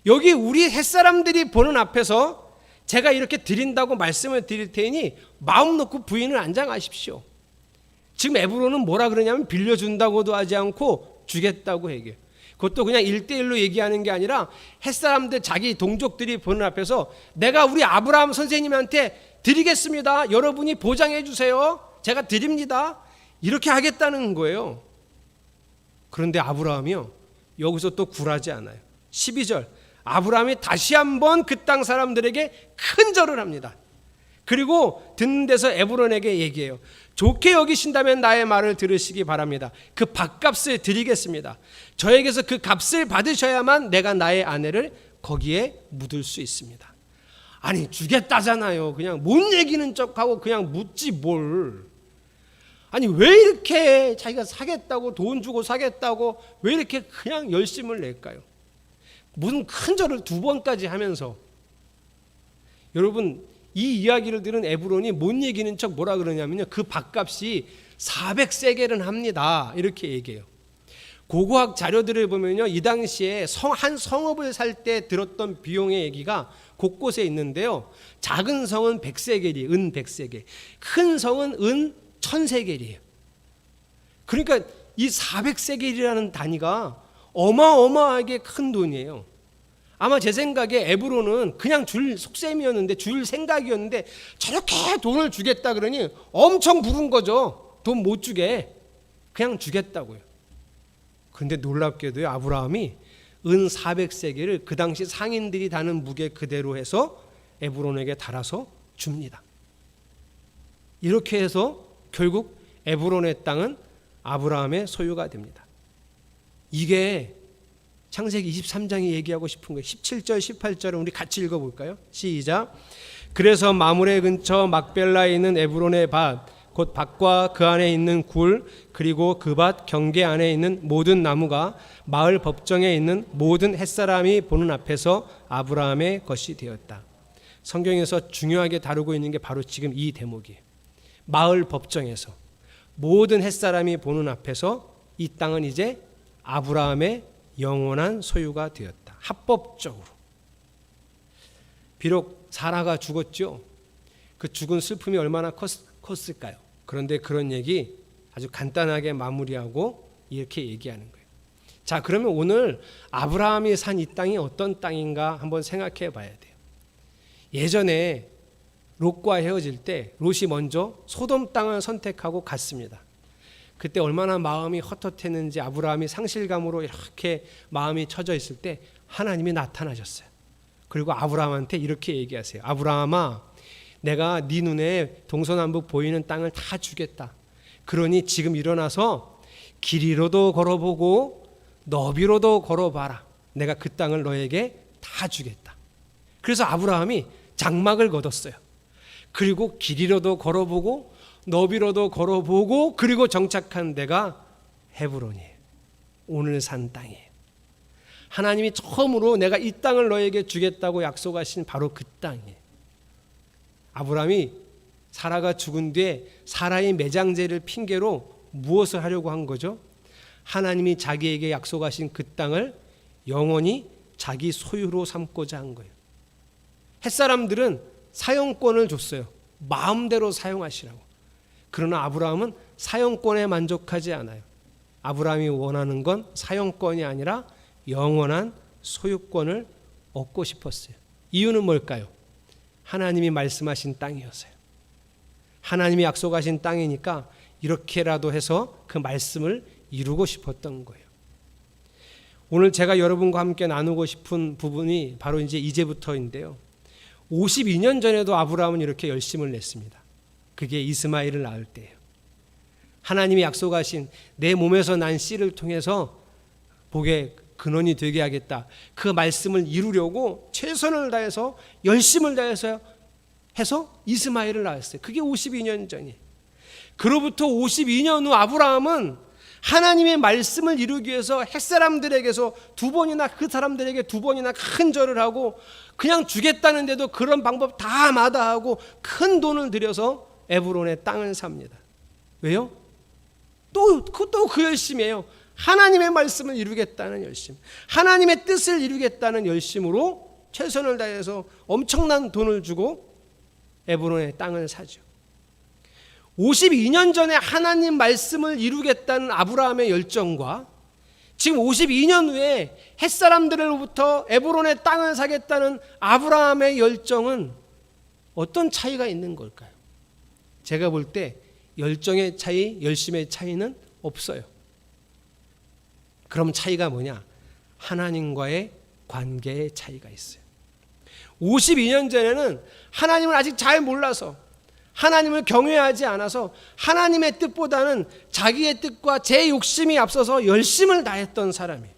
여기 우리 햇사람들이 보는 앞에서 제가 이렇게 드린다고 말씀을 드릴 테니 마음 놓고 부인을 안장하십시오. 지금 에브론은 뭐라 그러냐면 빌려준다고도 하지 않고 주겠다고 얘기해요. 그것도 그냥 1대1로 얘기하는 게 아니라 햇사람들 자기 동족들이 보는 앞에서 내가 우리 아브라함 선생님한테 드리겠습니다. 여러분이 보장해 주세요. 제가 드립니다. 이렇게 하겠다는 거예요. 그런데 아브라함이요. 여기서 또 굴하지 않아요. 12절 아브라함이 다시 한번 그 땅 사람들에게 큰 절을 합니다. 그리고 듣는 데서 에브론에게 얘기해요. 좋게 여기신다면 나의 말을 들으시기 바랍니다. 그 밭값을 드리겠습니다. 저에게서 그 값을 받으셔야만 내가 나의 아내를 거기에 묻을 수 있습니다. 아니 주겠다잖아요. 그냥 못 얘기는 척하고 그냥 묻지 뭘. 아니 왜 이렇게 자기가 사겠다고 돈 주고 사겠다고 왜 이렇게 그냥 열심을 낼까요? 무슨 큰 절을 2번까지 하면서. 여러분 이 이야기를 들은 에브론이 못 얘기는 척 뭐라 그러냐면요. 그 밭값이 400세겔은 합니다. 이렇게 얘기해요. 고고학 자료들을 보면요. 이 당시에 한 성읍을 살 때 들었던 비용의 얘기가 곳곳에 있는데요. 작은 성은 100세겔이 은 100세겔. 큰 성은 은 1000세겔이에요. 그러니까 이 400세겔이라는 단위가 어마어마하게 큰 돈이에요. 아마 제 생각에 에브론은 그냥 줄 속셈이었는데, 줄 생각이었는데 저렇게 돈을 주겠다 그러니 엄청 부른 거죠. 돈 못 주게 그냥 주겠다고요. 그런데 놀랍게도요, 아브라함이 은 400세겔을 그 당시 상인들이 다는 무게 그대로 해서 에브론에게 달아서 줍니다. 이렇게 해서 결국 에브론의 땅은 아브라함의 소유가 됩니다. 이게 창세기 23장이 얘기하고 싶은 거예요. 17절 18절을 우리 같이 읽어볼까요? 시작. 그래서 마므레 근처 막벨라에 있는 에브론의 밭, 곧 밭과 그 안에 있는 굴, 그리고 그 밭 경계 안에 있는 모든 나무가 마을 법정에 있는 모든 햇사람이 보는 앞에서 아브라함의 것이 되었다. 성경에서 중요하게 다루고 있는 게 바로 지금 이 대목이에요. 마을 법정에서 모든 햇사람이 보는 앞에서 이 땅은 이제 아브라함의 영원한 소유가 되었다. 합법적으로. 비록 사라가 죽었죠. 그 죽은 슬픔이 얼마나 컸을까요? 그런데 그런 얘기 아주 간단하게 마무리하고 이렇게 얘기하는 거예요. 자, 그러면 오늘 아브라함이 산 이 땅이 어떤 땅인가 한번 생각해 봐야 돼요. 예전에 롯과 헤어질 때 롯이 먼저 소돔 땅을 선택하고 갔습니다. 그때 얼마나 마음이 헛헛했는지 아브라함이 상실감으로 이렇게 마음이 처져 있을 때 하나님이 나타나셨어요. 그리고 아브라함한테 이렇게 얘기하세요. 아브라함아, 내가 네 눈에 동서남북 보이는 땅을 다 주겠다. 그러니 지금 일어나서 길이로도 걸어보고 너비로도 걸어봐라. 내가 그 땅을 너에게 다 주겠다. 그래서 아브라함이 장막을 걷었어요. 그리고 길이로도 걸어보고 너비로도 걸어보고 그리고 정착한 데가 헤브론이에요. 오늘 산 땅이에요. 하나님이 처음으로 내가 이 땅을 너에게 주겠다고 약속하신 바로 그 땅이에요. 아브라함이 사라가 죽은 뒤에 사라의 매장제를 핑계로 무엇을 하려고 한 거죠? 하나님이 자기에게 약속하신 그 땅을 영원히 자기 소유로 삼고자 한 거예요. 햇사람들은 사용권을 줬어요. 마음대로 사용하시라고. 그러나 아브라함은 사용권에 만족하지 않아요. 아브라함이 원하는 건 사용권이 아니라 영원한 소유권을 얻고 싶었어요. 이유는 뭘까요? 하나님이 말씀하신 땅이었어요. 하나님이 약속하신 땅이니까 이렇게라도 해서 그 말씀을 이루고 싶었던 거예요. 오늘 제가 여러분과 함께 나누고 싶은 부분이 바로 이제부터인데요. 52년 전에도 아브라함은 이렇게 열심을 냈습니다. 그게 이스마엘을 낳을 때예요. 하나님이 약속하신 내 몸에서 난 씨를 통해서 복의 근원이 되게 하겠다. 그 말씀을 이루려고 최선을 다해서 열심을 다해서 이스마엘을 낳았어요. 그게 52년 전이에요. 그로부터 52년 후 아브라함은 하나님의 말씀을 이루기 위해서 햇사람들에게서 두 번이나 그 사람들에게 두 번이나 큰 절을 하고 그냥 주겠다는데도 그런 방법 다 마다하고 큰 돈을 들여서 에브론의 땅을 삽니다. 왜요? 또 그 열심이에요. 하나님의 말씀을 이루겠다는 열심, 하나님의 뜻을 이루겠다는 열심으로 최선을 다해서 엄청난 돈을 주고 에브론의 땅을 사죠. 52년 전에 하나님 말씀을 이루겠다는 아브라함의 열정과 지금 52년 후에 햇사람들로부터 에브론의 땅을 사겠다는 아브라함의 열정은 어떤 차이가 있는 걸까요? 제가 볼 때 열정의 차이, 열심의 차이는 없어요. 그럼 차이가 뭐냐? 하나님과의 관계의 차이가 있어요. 52년 전에는 하나님을 아직 잘 몰라서 하나님을 경외하지 않아서 하나님의 뜻보다는 자기의 뜻과 제 욕심이 앞서서 열심을 다했던 사람이에요.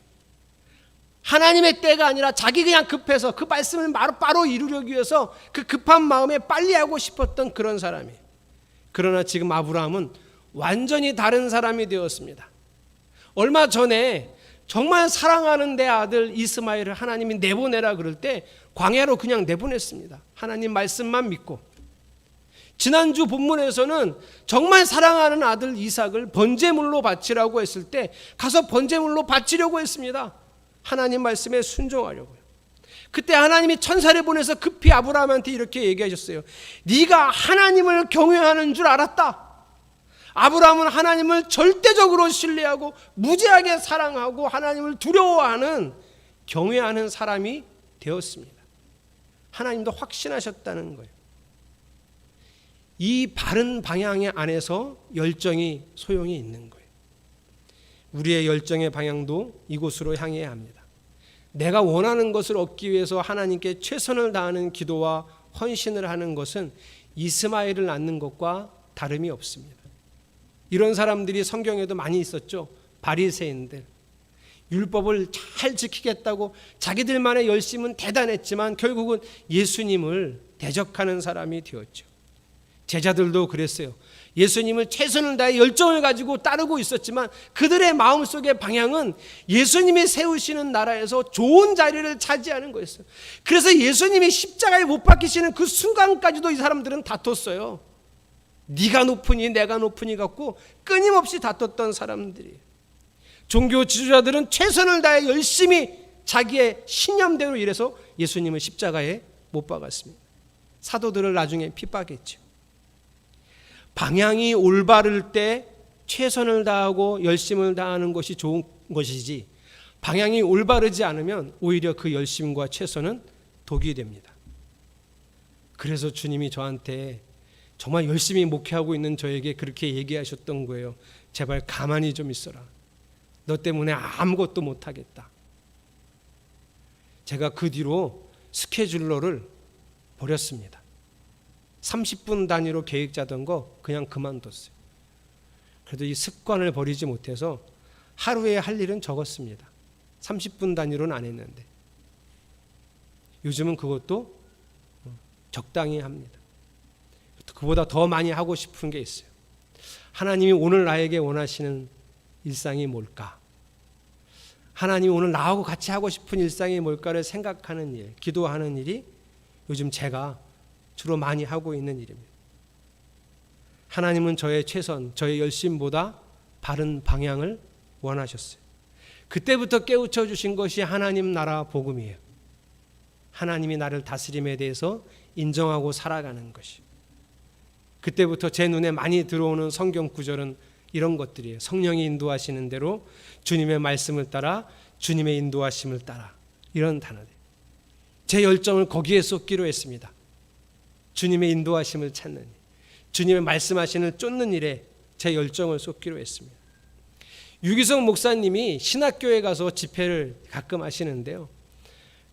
하나님의 때가 아니라 자기 그냥 급해서 그 말씀을 바로 이루려기 위해서 그 급한 마음에 빨리 하고 싶었던 그런 사람이에요. 그러나 지금 아브라함은 완전히 다른 사람이 되었습니다. 얼마 전에 정말 사랑하는 내 아들 이스마엘을 하나님이 내보내라 그럴 때 광야로 그냥 내보냈습니다. 하나님 말씀만 믿고. 지난주 본문에서는 정말 사랑하는 아들 이삭을 번제물로 바치라고 했을 때 가서 번제물로 바치려고 했습니다. 하나님 말씀에 순종하려고요. 그때 하나님이 천사를 보내서 급히 아브라함한테 이렇게 얘기하셨어요. 네가 하나님을 경외하는 줄 알았다. 아브라함은 하나님을 절대적으로 신뢰하고 무지하게 사랑하고 하나님을 두려워하는 경외하는 사람이 되었습니다. 하나님도 확신하셨다는 거예요. 이 바른 방향의 안에서 열정이 소용이 있는 거예요. 우리의 열정의 방향도 이곳으로 향해야 합니다. 내가 원하는 것을 얻기 위해서 하나님께 최선을 다하는 기도와 헌신을 하는 것은 이스마엘을 낳는 것과 다름이 없습니다. 이런 사람들이 성경에도 많이 있었죠. 바리새인들. 율법을 잘 지키겠다고 자기들만의 열심은 대단했지만 결국은 예수님을 대적하는 사람이 되었죠. 제자들도 그랬어요. 예수님을 최선을 다해 열정을 가지고 따르고 있었지만 그들의 마음속의 방향은 예수님이 세우시는 나라에서 좋은 자리를 차지하는 거였어요. 그래서 예수님이 십자가에 못 박히시는 그 순간까지도 이 사람들은 다퉜어요. 네가 높으니 내가 높으니 갖고 끊임없이 다퉜던 사람들이에요. 종교 지도자들은 최선을 다해 열심히 자기의 신념대로 일해서 예수님을 십자가에 못 박았습니다. 사도들을 나중에 핍박했죠. 방향이 올바를 때 최선을 다하고 열심을 다하는 것이 좋은 것이지, 방향이 올바르지 않으면 오히려 그 열심과 최선은 독이 됩니다. 그래서 주님이 저한테 정말 열심히 목회하고 있는 저에게 그렇게 얘기하셨던 거예요. 제발 가만히 좀 있어라. 너 때문에 아무것도 못하겠다. 제가 그 뒤로 스케줄러를 버렸습니다. 30분 단위로 계획 짜던 거 그냥 그만뒀어요. 그래도 이 습관을 버리지 못해서 하루에 할 일은 적었습니다. 30분 단위로는 안 했는데 요즘은 그것도 적당히 합니다. 그보다 더 많이 하고 싶은 게 있어요. 하나님이 오늘 나에게 원하시는 일상이 뭘까? 하나님이 오늘 나하고 같이 하고 싶은 일상이 뭘까를 생각하는 일, 기도하는 일이 요즘 제가 주로 많이 하고 있는 일입니다. 하나님은 저의 최선, 저의 열심보다 바른 방향을 원하셨어요. 그때부터 깨우쳐 주신 것이 하나님 나라 복음이에요. 하나님이 나를 다스림에 대해서 인정하고 살아가는 것이. 그때부터 제 눈에 많이 들어오는 성경 구절은 이런 것들이에요. 성령이 인도하시는 대로 주님의 말씀을 따라, 주님의 인도하심을 따라, 이런 단어들. 제 열정을 거기에 쏟기로 했습니다. 주님의 인도하심을 찾는 일, 주님의 말씀하시는 쫓는 일에 제 열정을 쏟기로 했습니다. 유기성 목사님이 신학교에 가서 집회를 가끔 하시는데요.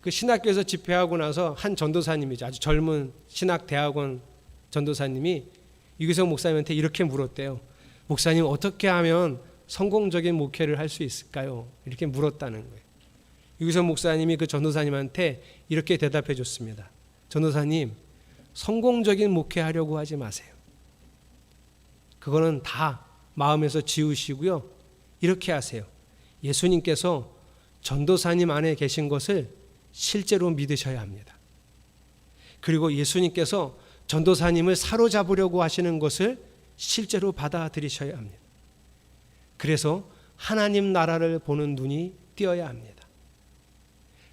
그 신학교에서 집회하고 나서 한 전도사님이죠. 아주 젊은 신학대학원 전도사님이 유기성 목사님한테 이렇게 물었대요. 목사님, 어떻게 하면 성공적인 목회를 할 수 있을까요? 이렇게 물었다는 거예요. 유기성 목사님이 그 전도사님한테 이렇게 대답해 줬습니다. 전도사님, 성공적인 목회하려고 하지 마세요. 그거는 다 마음에서 지우시고요. 이렇게 하세요. 예수님께서 전도사님 안에 계신 것을 실제로 믿으셔야 합니다. 그리고 예수님께서 전도사님을 사로잡으려고 하시는 것을 실제로 받아들이셔야 합니다. 그래서 하나님 나라를 보는 눈이 띄어야 합니다.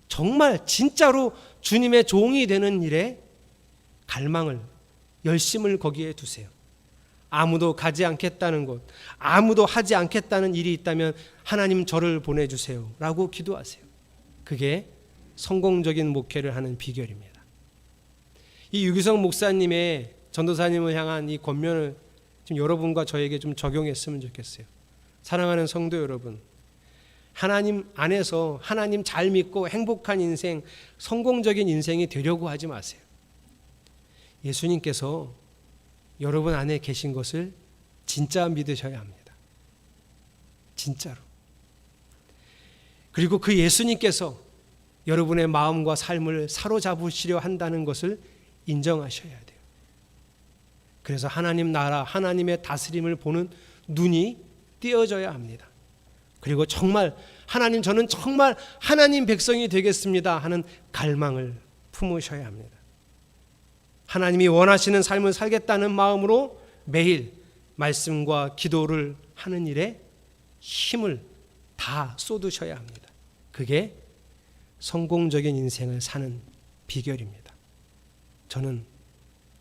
정말 진짜로 주님의 종이 되는 일에 갈망을, 열심을 거기에 두세요. 아무도 가지 않겠다는 곳, 아무도 하지 않겠다는 일이 있다면 하나님 저를 보내주세요 라고 기도하세요. 그게 성공적인 목회를 하는 비결입니다. 이 유기성 목사님의 전도사님을 향한 이 권면을 좀 여러분과 저에게 좀 적용했으면 좋겠어요. 사랑하는 성도 여러분, 하나님 안에서 하나님 잘 믿고 행복한 인생, 성공적인 인생이 되려고 하지 마세요. 예수님께서 여러분 안에 계신 것을 진짜 믿으셔야 합니다. 진짜로. 그리고 그 예수님께서 여러분의 마음과 삶을 사로잡으시려 한다는 것을 인정하셔야 돼요. 그래서 하나님 나라, 하나님의 다스림을 보는 눈이 띄어져야 합니다. 그리고 정말 하나님, 저는 정말 하나님 백성이 되겠습니다 하는 갈망을 품으셔야 합니다. 하나님이 원하시는 삶을 살겠다는 마음으로 매일 말씀과 기도를 하는 일에 힘을 다 쏟으셔야 합니다. 그게 성공적인 인생을 사는 비결입니다. 저는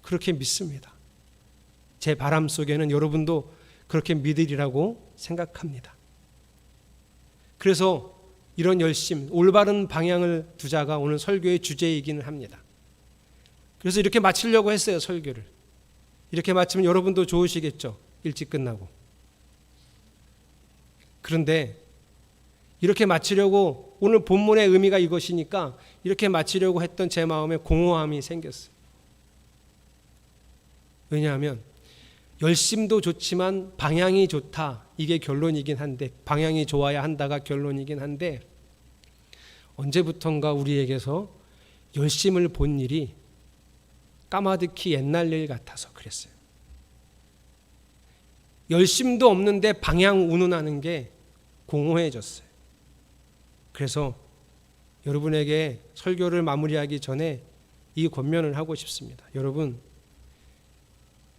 그렇게 믿습니다. 제 바람 속에는 여러분도 그렇게 믿으리라고 생각합니다. 그래서 이런 열심, 올바른 방향을 두자가 오늘 설교의 주제이기는 합니다. 그래서 이렇게 마치려고 했어요, 설교를. 이렇게 마치면 여러분도 좋으시겠죠, 일찍 끝나고. 그런데 이렇게 마치려고, 오늘 본문의 의미가 이것이니까 이렇게 마치려고 했던 제 마음에 공허함이 생겼어요. 왜냐하면 열심도 좋지만 방향이 좋다, 이게 결론이긴 한데, 방향이 좋아야 한다가 결론이긴 한데, 언제부턴가 우리에게서 열심을 본 일이 까마득히 옛날 일 같아서 그랬어요. 열심도 없는데 방향 운운하는 게 공허해졌어요. 그래서 여러분에게 설교를 마무리하기 전에 이 권면을 하고 싶습니다. 여러분,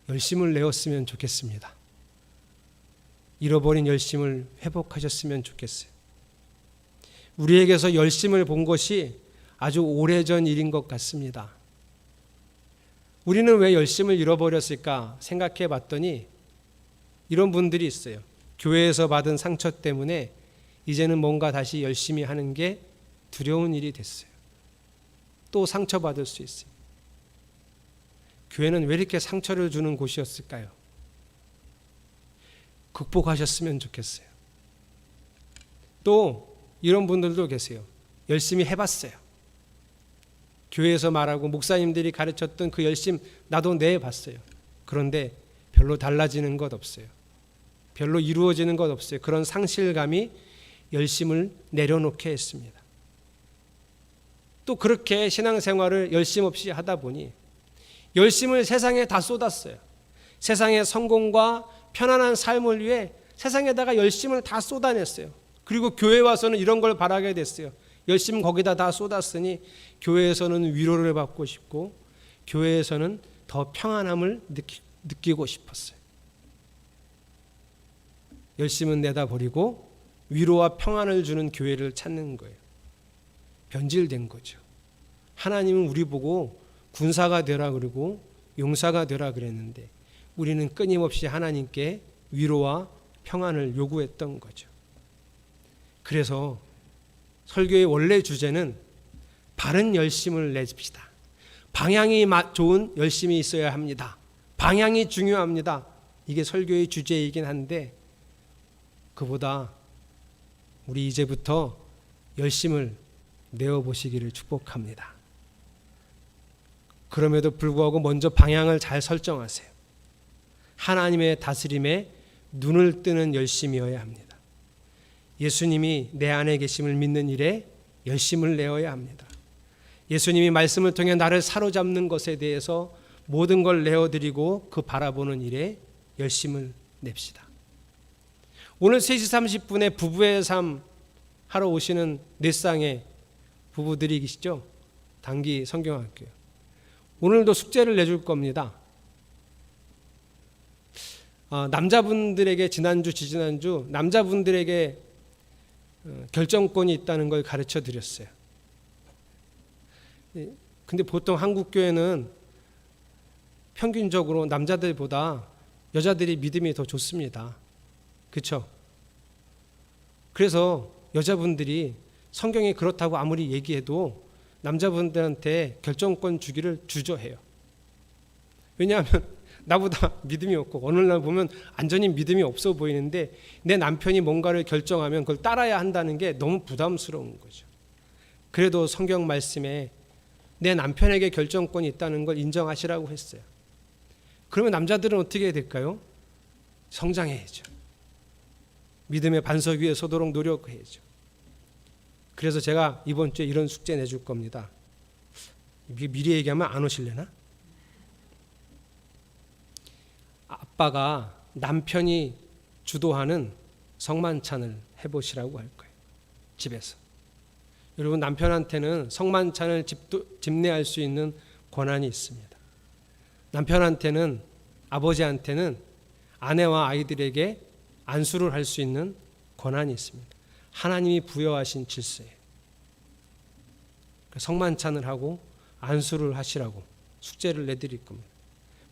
열심을 내었으면 좋겠습니다. 잃어버린 열심을 회복하셨으면 좋겠어요. 우리에게서 열심을 본 것이 아주 오래전 일인 것 같습니다. 우리는 왜 열심을 잃어버렸을까 생각해 봤더니 이런 분들이 있어요. 교회에서 받은 상처 때문에 이제는 뭔가 다시 열심히 하는 게 두려운 일이 됐어요. 또 상처받을 수 있어요. 교회는 왜 이렇게 상처를 주는 곳이었을까요? 극복하셨으면 좋겠어요. 또 이런 분들도 계세요. 열심히 해봤어요. 교회에서 말하고 목사님들이 가르쳤던 그 열심 나도 내봤어요. 그런데 별로 달라지는 것 없어요. 별로 이루어지는 것 없어요. 그런 상실감이 열심을 내려놓게 했습니다. 또 그렇게 신앙생활을 열심 없이 하다 보니 열심을 세상에 다 쏟았어요. 세상의 성공과 편안한 삶을 위해 세상에다가 열심을 다 쏟아냈어요. 그리고 교회 와서는 이런 걸 바라게 됐어요. 열심 거기다 다 쏟았으니 교회에서는 위로를 받고 싶고 교회에서는 더 평안함을 느끼고 싶었어요. 열심은 내다 버리고 위로와 평안을 주는 교회를 찾는 거예요. 변질된 거죠. 하나님은 우리 보고 군사가 되라 그러고 용사가 되라 그랬는데 우리는 끊임없이 하나님께 위로와 평안을 요구했던 거죠. 그래서 설교의 원래 주제는 바른 열심을 내십시다. 방향이 좋은 열심이 있어야 합니다. 방향이 중요합니다. 이게 설교의 주제이긴 한데 그보다 우리 이제부터 열심을 내어보시기를 축복합니다. 그럼에도 불구하고 먼저 방향을 잘 설정하세요. 하나님의 다스림에 눈을 뜨는 열심이어야 합니다. 예수님이 내 안에 계심을 믿는 일에 열심을 내어야 합니다. 예수님이 말씀을 통해 나를 사로잡는 것에 대해서 모든 걸 내어드리고 그 바라보는 일에 열심을 냅시다. 오늘 3시 30분에 부부의 삶 하러 오시는 넷상의 부부들이 계시죠? 단기 성경학교요. 오늘도 숙제를 내줄 겁니다. 남자분들에게 지난주 지지난주 남자분들에게 결정권이 있다는 걸 가르쳐 드렸어요. 근데 보통 한국 교회는 평균적으로 남자들보다 여자들이 믿음이 더 좋습니다. 그렇죠? 그래서 여자분들이 성경이 그렇다고 아무리 얘기해도 남자분들한테 결정권 주기를 주저해요. 왜냐하면 나보다 믿음이 없고 어느 날 보면 완전히 믿음이 없어 보이는데 내 남편이 뭔가를 결정하면 그걸 따라야 한다는 게 너무 부담스러운 거죠. 그래도 성경 말씀에 내 남편에게 결정권이 있다는 걸 인정하시라고 했어요. 그러면 남자들은 어떻게 해야 될까요? 성장해야죠. 믿음의 반석 위에 서도록 노력해야죠. 그래서 제가 이번 주에 이런 숙제 내줄 겁니다. 미리 얘기하면 안 오실려나? 아빠가 남편이 주도하는 성만찬을 해보시라고 할 거예요. 집에서. 여러분 남편한테는 성만찬을 집례할 수 있는 권한이 있습니다. 남편한테는 아버지한테는 아내와 아이들에게 안수를 할 수 있는 권한이 있습니다. 하나님이 부여하신 질서예요. 성만찬을 하고 안수를 하시라고 숙제를 내드릴 겁니다.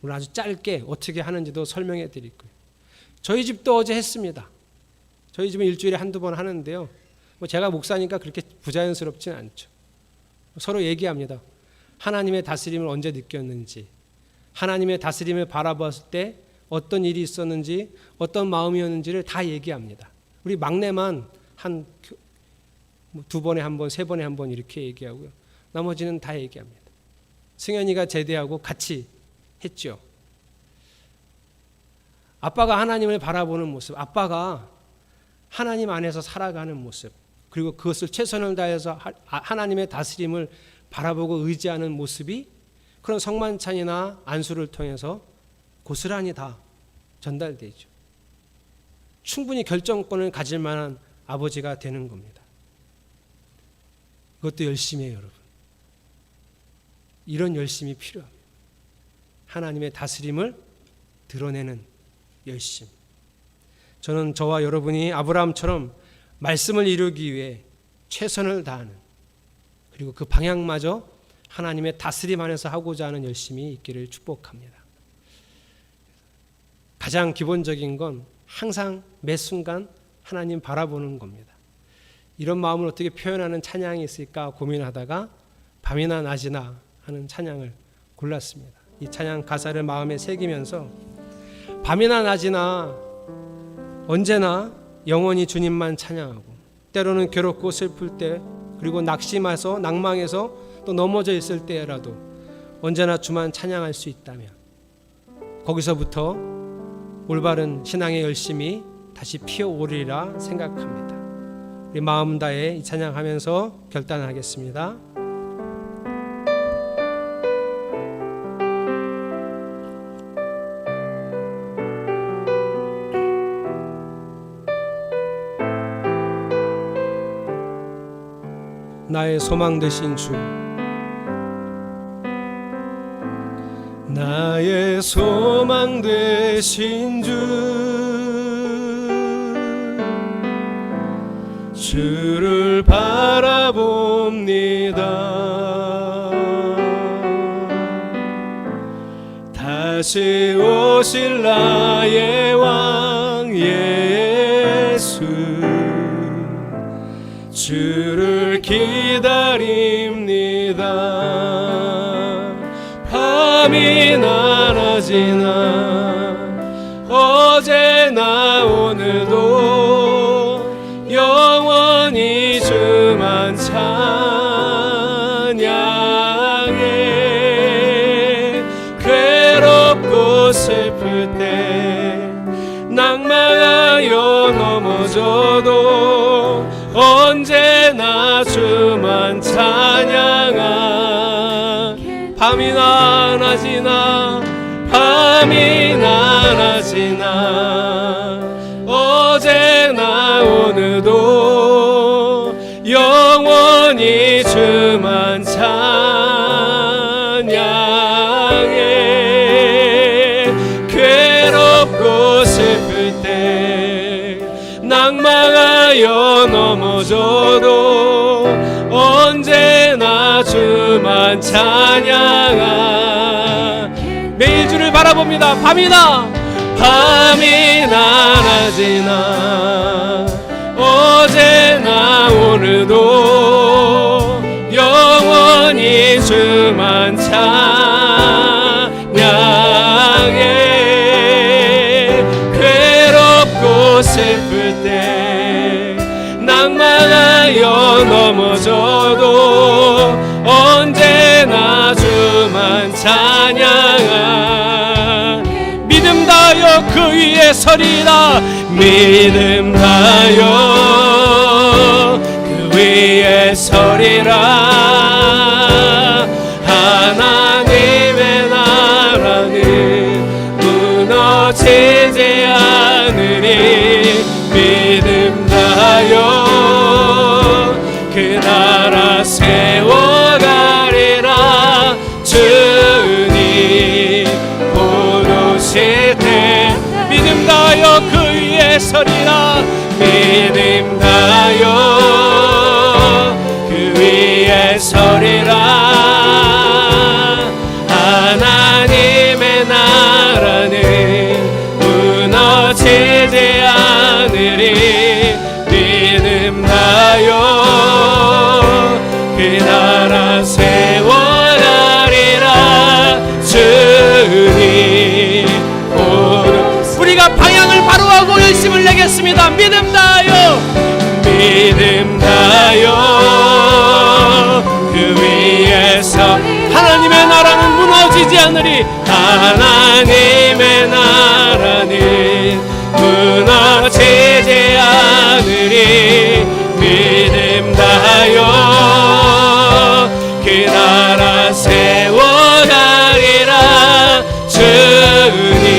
오늘 아주 짧게 어떻게 하는지도 설명해 드릴 거예요. 저희 집도 어제 했습니다. 저희 집은 일주일에 한두 번 하는데요. 뭐 제가 목사니까 그렇게 부자연스럽진 않죠. 서로 얘기합니다. 하나님의 다스림을 언제 느꼈는지, 하나님의 다스림을 바라봤을 때 어떤 일이 있었는지, 어떤 마음이었는지를 다 얘기합니다. 우리 막내만 한 2번에 한 번, 3번에 한 번 이렇게 얘기하고요. 나머지는 다 얘기합니다. 승현이가 제대하고 같이 했죠. 아빠가 하나님을 바라보는 모습, 아빠가 하나님 안에서 살아가는 모습, 그리고 그것을 최선을 다해서 하나님의 다스림을 바라보고 의지하는 모습이 그런 성만찬이나 안수를 통해서 고스란히 다 전달되죠. 충분히 결정권을 가질 만한 아버지가 되는 겁니다. 그것도 열심이에요, 여러분. 이런 열심이 필요합니다. 하나님의 다스림을 드러내는 열심. 저는 저와 여러분이 아브라함처럼 말씀을 이루기 위해 최선을 다하는, 그리고 그 방향마저 하나님의 다스림 안에서 하고자 하는 열심이 있기를 축복합니다. 가장 기본적인 건 항상 매 순간 하나님 바라보는 겁니다. 이런 마음을 어떻게 표현하는 찬양이 있을까 고민하다가 밤이나 낮이나 하는 찬양을 골랐습니다. 이 찬양 가사를 마음에 새기면서 밤이나 낮이나 언제나 영원히 주님만 찬양하고, 때로는 괴롭고 슬플 때, 그리고 낙심해서 낭망해서 또 넘어져 있을 때라도 언제나 주만 찬양할 수 있다면 거기서부터 올바른 신앙의 열심이 다시 피어오르리라 생각합니다. 우리 마음 다해 이 찬양하면서 결단하겠습니다. 나의 소망 되신 주, 나의 소망 되신 주, 주를 바라봅니다. 다시 오실 나의 왕 예수, 주를 기다립니다. 밤이나 낮이나 어제나 오늘도 영원히 주만 찬양해. 괴롭고 슬플 때 낭만하여 넘어져도 언제나 주만 찬양하. 밤이나 낮이나 밤이나 낮이나 어제나 오늘도 영원히 주만 찬양해. 괴롭고 슬플 때 낭망하여 넘어져도 언제나 주만 찬양하. 매일 주를 바라봅니다. 밤이나 낮이나 어제나 오늘도 영원히 주만 찬양해. 괴롭고 슬플 때 낭만하여 넘어져도 언제나 주만 찬양하. 믿음 다하여 그 위에 서리라. 믿음 다하여 그 위에 서리라. 하나님의 나라는 무너지지 않으리. 믿음 다하여 그 나라 세워가리라. 주님 부르실 때 믿음 다하여 그 위에 서리라. 믿음 다하여 그 위에 서리라. 하나님의 나라는 무너지지 않으리. 믿음 다하여 열심을 내겠습니다. 믿음 다하여, 믿음 다하여 그 위에서 하나님의 나라는 무너지지 않으리. 하나님의 나라는 무너지지 않으리. 믿음 다하여 그 나라 세워가리라. 주님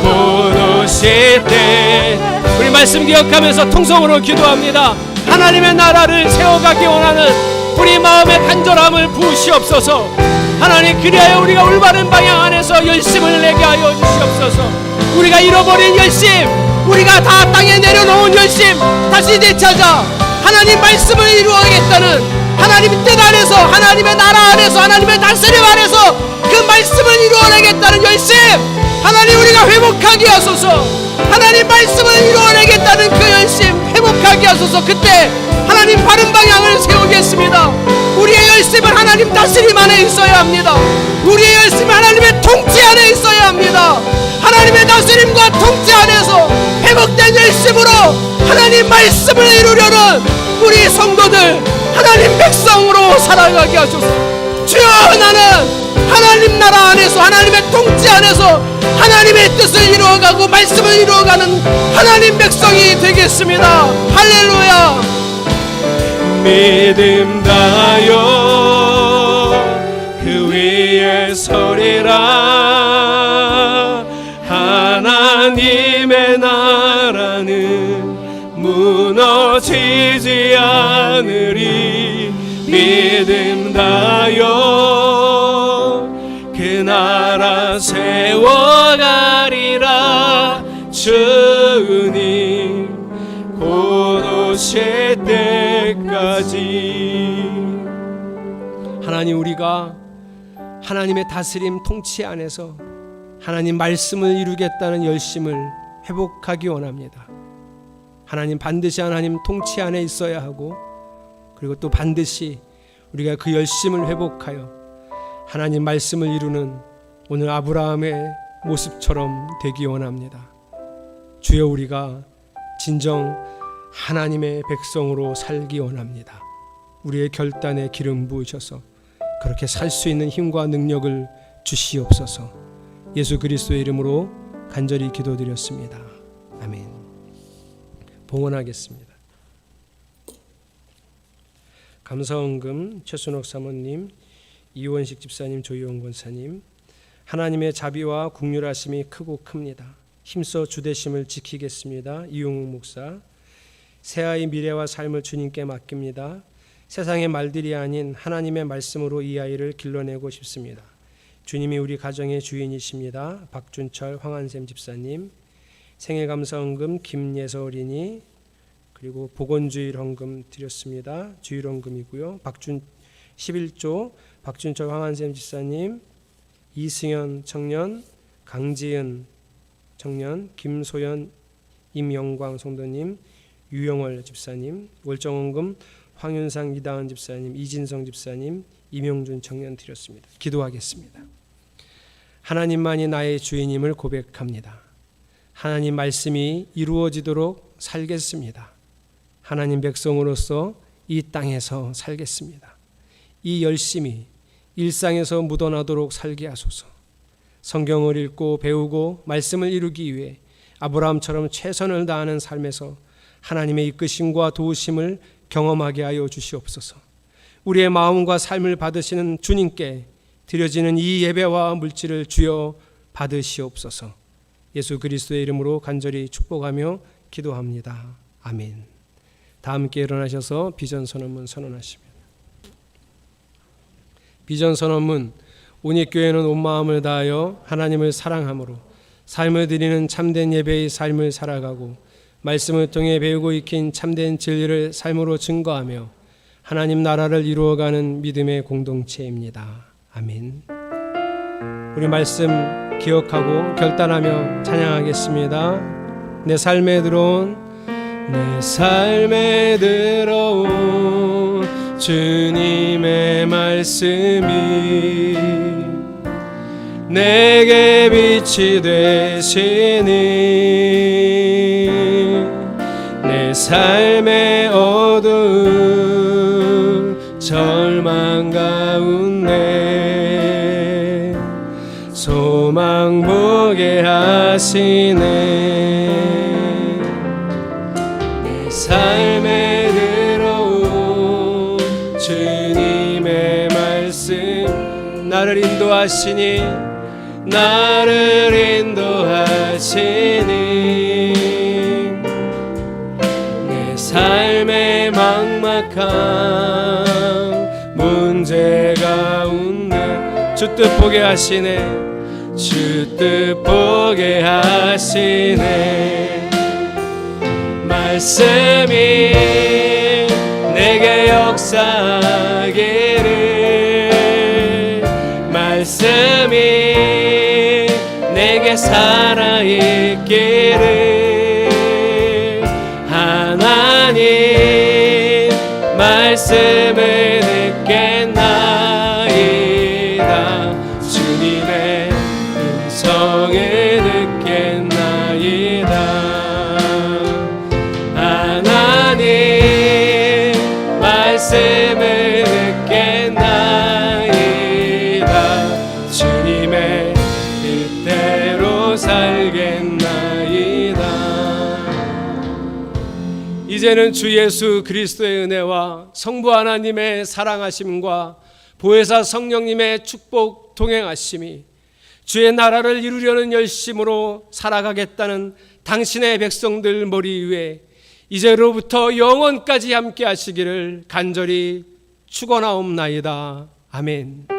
곧 오실 때 우리 말씀 기억하면서 통성으로 기도합니다. 하나님의 나라를 세워가기 원하는 우리 마음의 간절함을 부으시옵소서. 하나님, 그리하여 우리가 올바른 방향 안에서 열심을 내게 하여 주시옵소서. 우리가 잃어버린 열심, 우리가 다 땅에 내려놓은 열심 다시 되찾아 하나님 말씀을 이루어가겠다는 하나님의 뜻 안에서, 하나님의 나라 안에서, 하나님의 다스림 안에서 그 말씀을 이루어내겠다는 열심, 하나님 우리가 회복하게 하소서. 하나님 말씀을 이루어내겠다는 그 열심 회복하게 하소서. 그때 하나님 바른 방향을 세우겠습니다. 우리의 열심은 하나님 다스림 안에 있어야 합니다. 우리의 열심은 하나님의 통치 안에 있어야 합니다. 하나님의 다스림과 통치 안에서 회복된 열심으로 하나님 말씀을 이루려는 우리 성도들, 하나님 백성으로 살아가게 하소서. 주여, 나는 하나님 나라 안에서, 하나님의 통치 안에서 하나님의 뜻을 이루어가고 말씀을 이루어가는 하나님 백성이 되겠습니다. 할렐루야. 믿음 다하여 그 위에 서리라. 하나님의 나라는 무너지지 않으리. 믿음 다하여 그 나라 세워가리라. 주님 곧 오실 때까지. 하나님, 우리가 하나님의 다스림 통치 안에서 하나님 말씀을 이루겠다는 열심을 회복하기 원합니다. 하나님, 반드시 하나님 통치 안에 있어야 하고, 그리고 또 반드시 우리가 그 열심을 회복하여 하나님 말씀을 이루는 오늘 아브라함의 모습처럼 되기 원합니다. 주여, 우리가 진정 하나님의 백성으로 살기 원합니다. 우리의 결단에 기름 부으셔서 그렇게 살 수 있는 힘과 능력을 주시옵소서. 예수 그리스도의 이름으로 간절히 기도드렸습니다. 아멘. 봉헌하겠습니다. 감사원금 최순옥 사모님, 이원식 집사님, 조희원 권사님, 하나님의 자비와 국률하심이 크고 큽니다. 힘써 주대심을 지키겠습니다. 이용욱 목사. 새아이 미래와 삶을 주님께 맡깁니다. 세상의 말들이 아닌 하나님의 말씀으로 이 아이를 길러내고 싶습니다. 주님이 우리 가정의 주인이십니다. 박준철, 황한샘 집사님. 생애감사헌금 김예서 어린이, 그리고 보건주일헌금 드렸습니다. 주일헌금이고요. 11조 박준철, 황한샘 집사님, 이승현 청년, 강지은 청년, 김소연, 임영광 성도님, 유영월 집사님. 월정헌금 황윤상, 이다은 집사님, 이진성 집사님, 이명준 청년 드렸습니다. 기도하겠습니다. 하나님만이 나의 주인임을 고백합니다. 하나님 말씀이 이루어지도록 살겠습니다. 하나님 백성으로서 이 땅에서 살겠습니다. 이 열심이 일상에서 묻어나도록 살게 하소서. 성경을 읽고 배우고 말씀을 이루기 위해 아브라함처럼 최선을 다하는 삶에서 하나님의 이끄심과 도우심을 경험하게 하여 주시옵소서. 우리의 마음과 삶을 받으시는 주님께 드려지는 이 예배와 물질을 주여 받으시옵소서. 예수 그리스도의 이름으로 간절히 축복하며 기도합니다. 아멘. 다 함께 일어나셔서 비전 선언문 선언하시면. 비전 선언문. 온익교회는 온 마음을 다하여 하나님을 사랑함으로 삶을 드리는 참된 예배의 삶을 살아가고 말씀을 통해 배우고 익힌 참된 진리를 삶으로 증거하며 하나님 나라를 이루어가는 믿음의 공동체입니다. 아멘. 우리 말씀 기억하고 결단하며 찬양하겠습니다. 내 삶에 들어온 주님의 말씀이 내게 빛이 되시니 내 삶의 어두운 절망 가운데 소망 보게 하시네. 내 삶에 들어온 주님의 말씀 나를 인도하시니 내 삶의 막막한 문제 가운데 주 뜻 보게 하시네. 주 뜻 보게 하시네. 말씀이 내게 역사하기를 말씀이 내게 살아있기를 하나님 말씀을 듣겠나이다. 주님의 음성을 듣겠나이다. 하나님 말씀을 듣겠나이다. 주님의 뜻대로 살겠나이다. 이제는 주 예수 그리스도의 은혜와 성부 하나님의 사랑하심과 보혜사 성령님의 축복 동행하심이 주의 나라를 이루려는 열심으로 살아가겠다는 당신의 백성들 머리 위에 이제로부터 영원까지 함께 하시기를 간절히 축원하옵나이다. 아멘.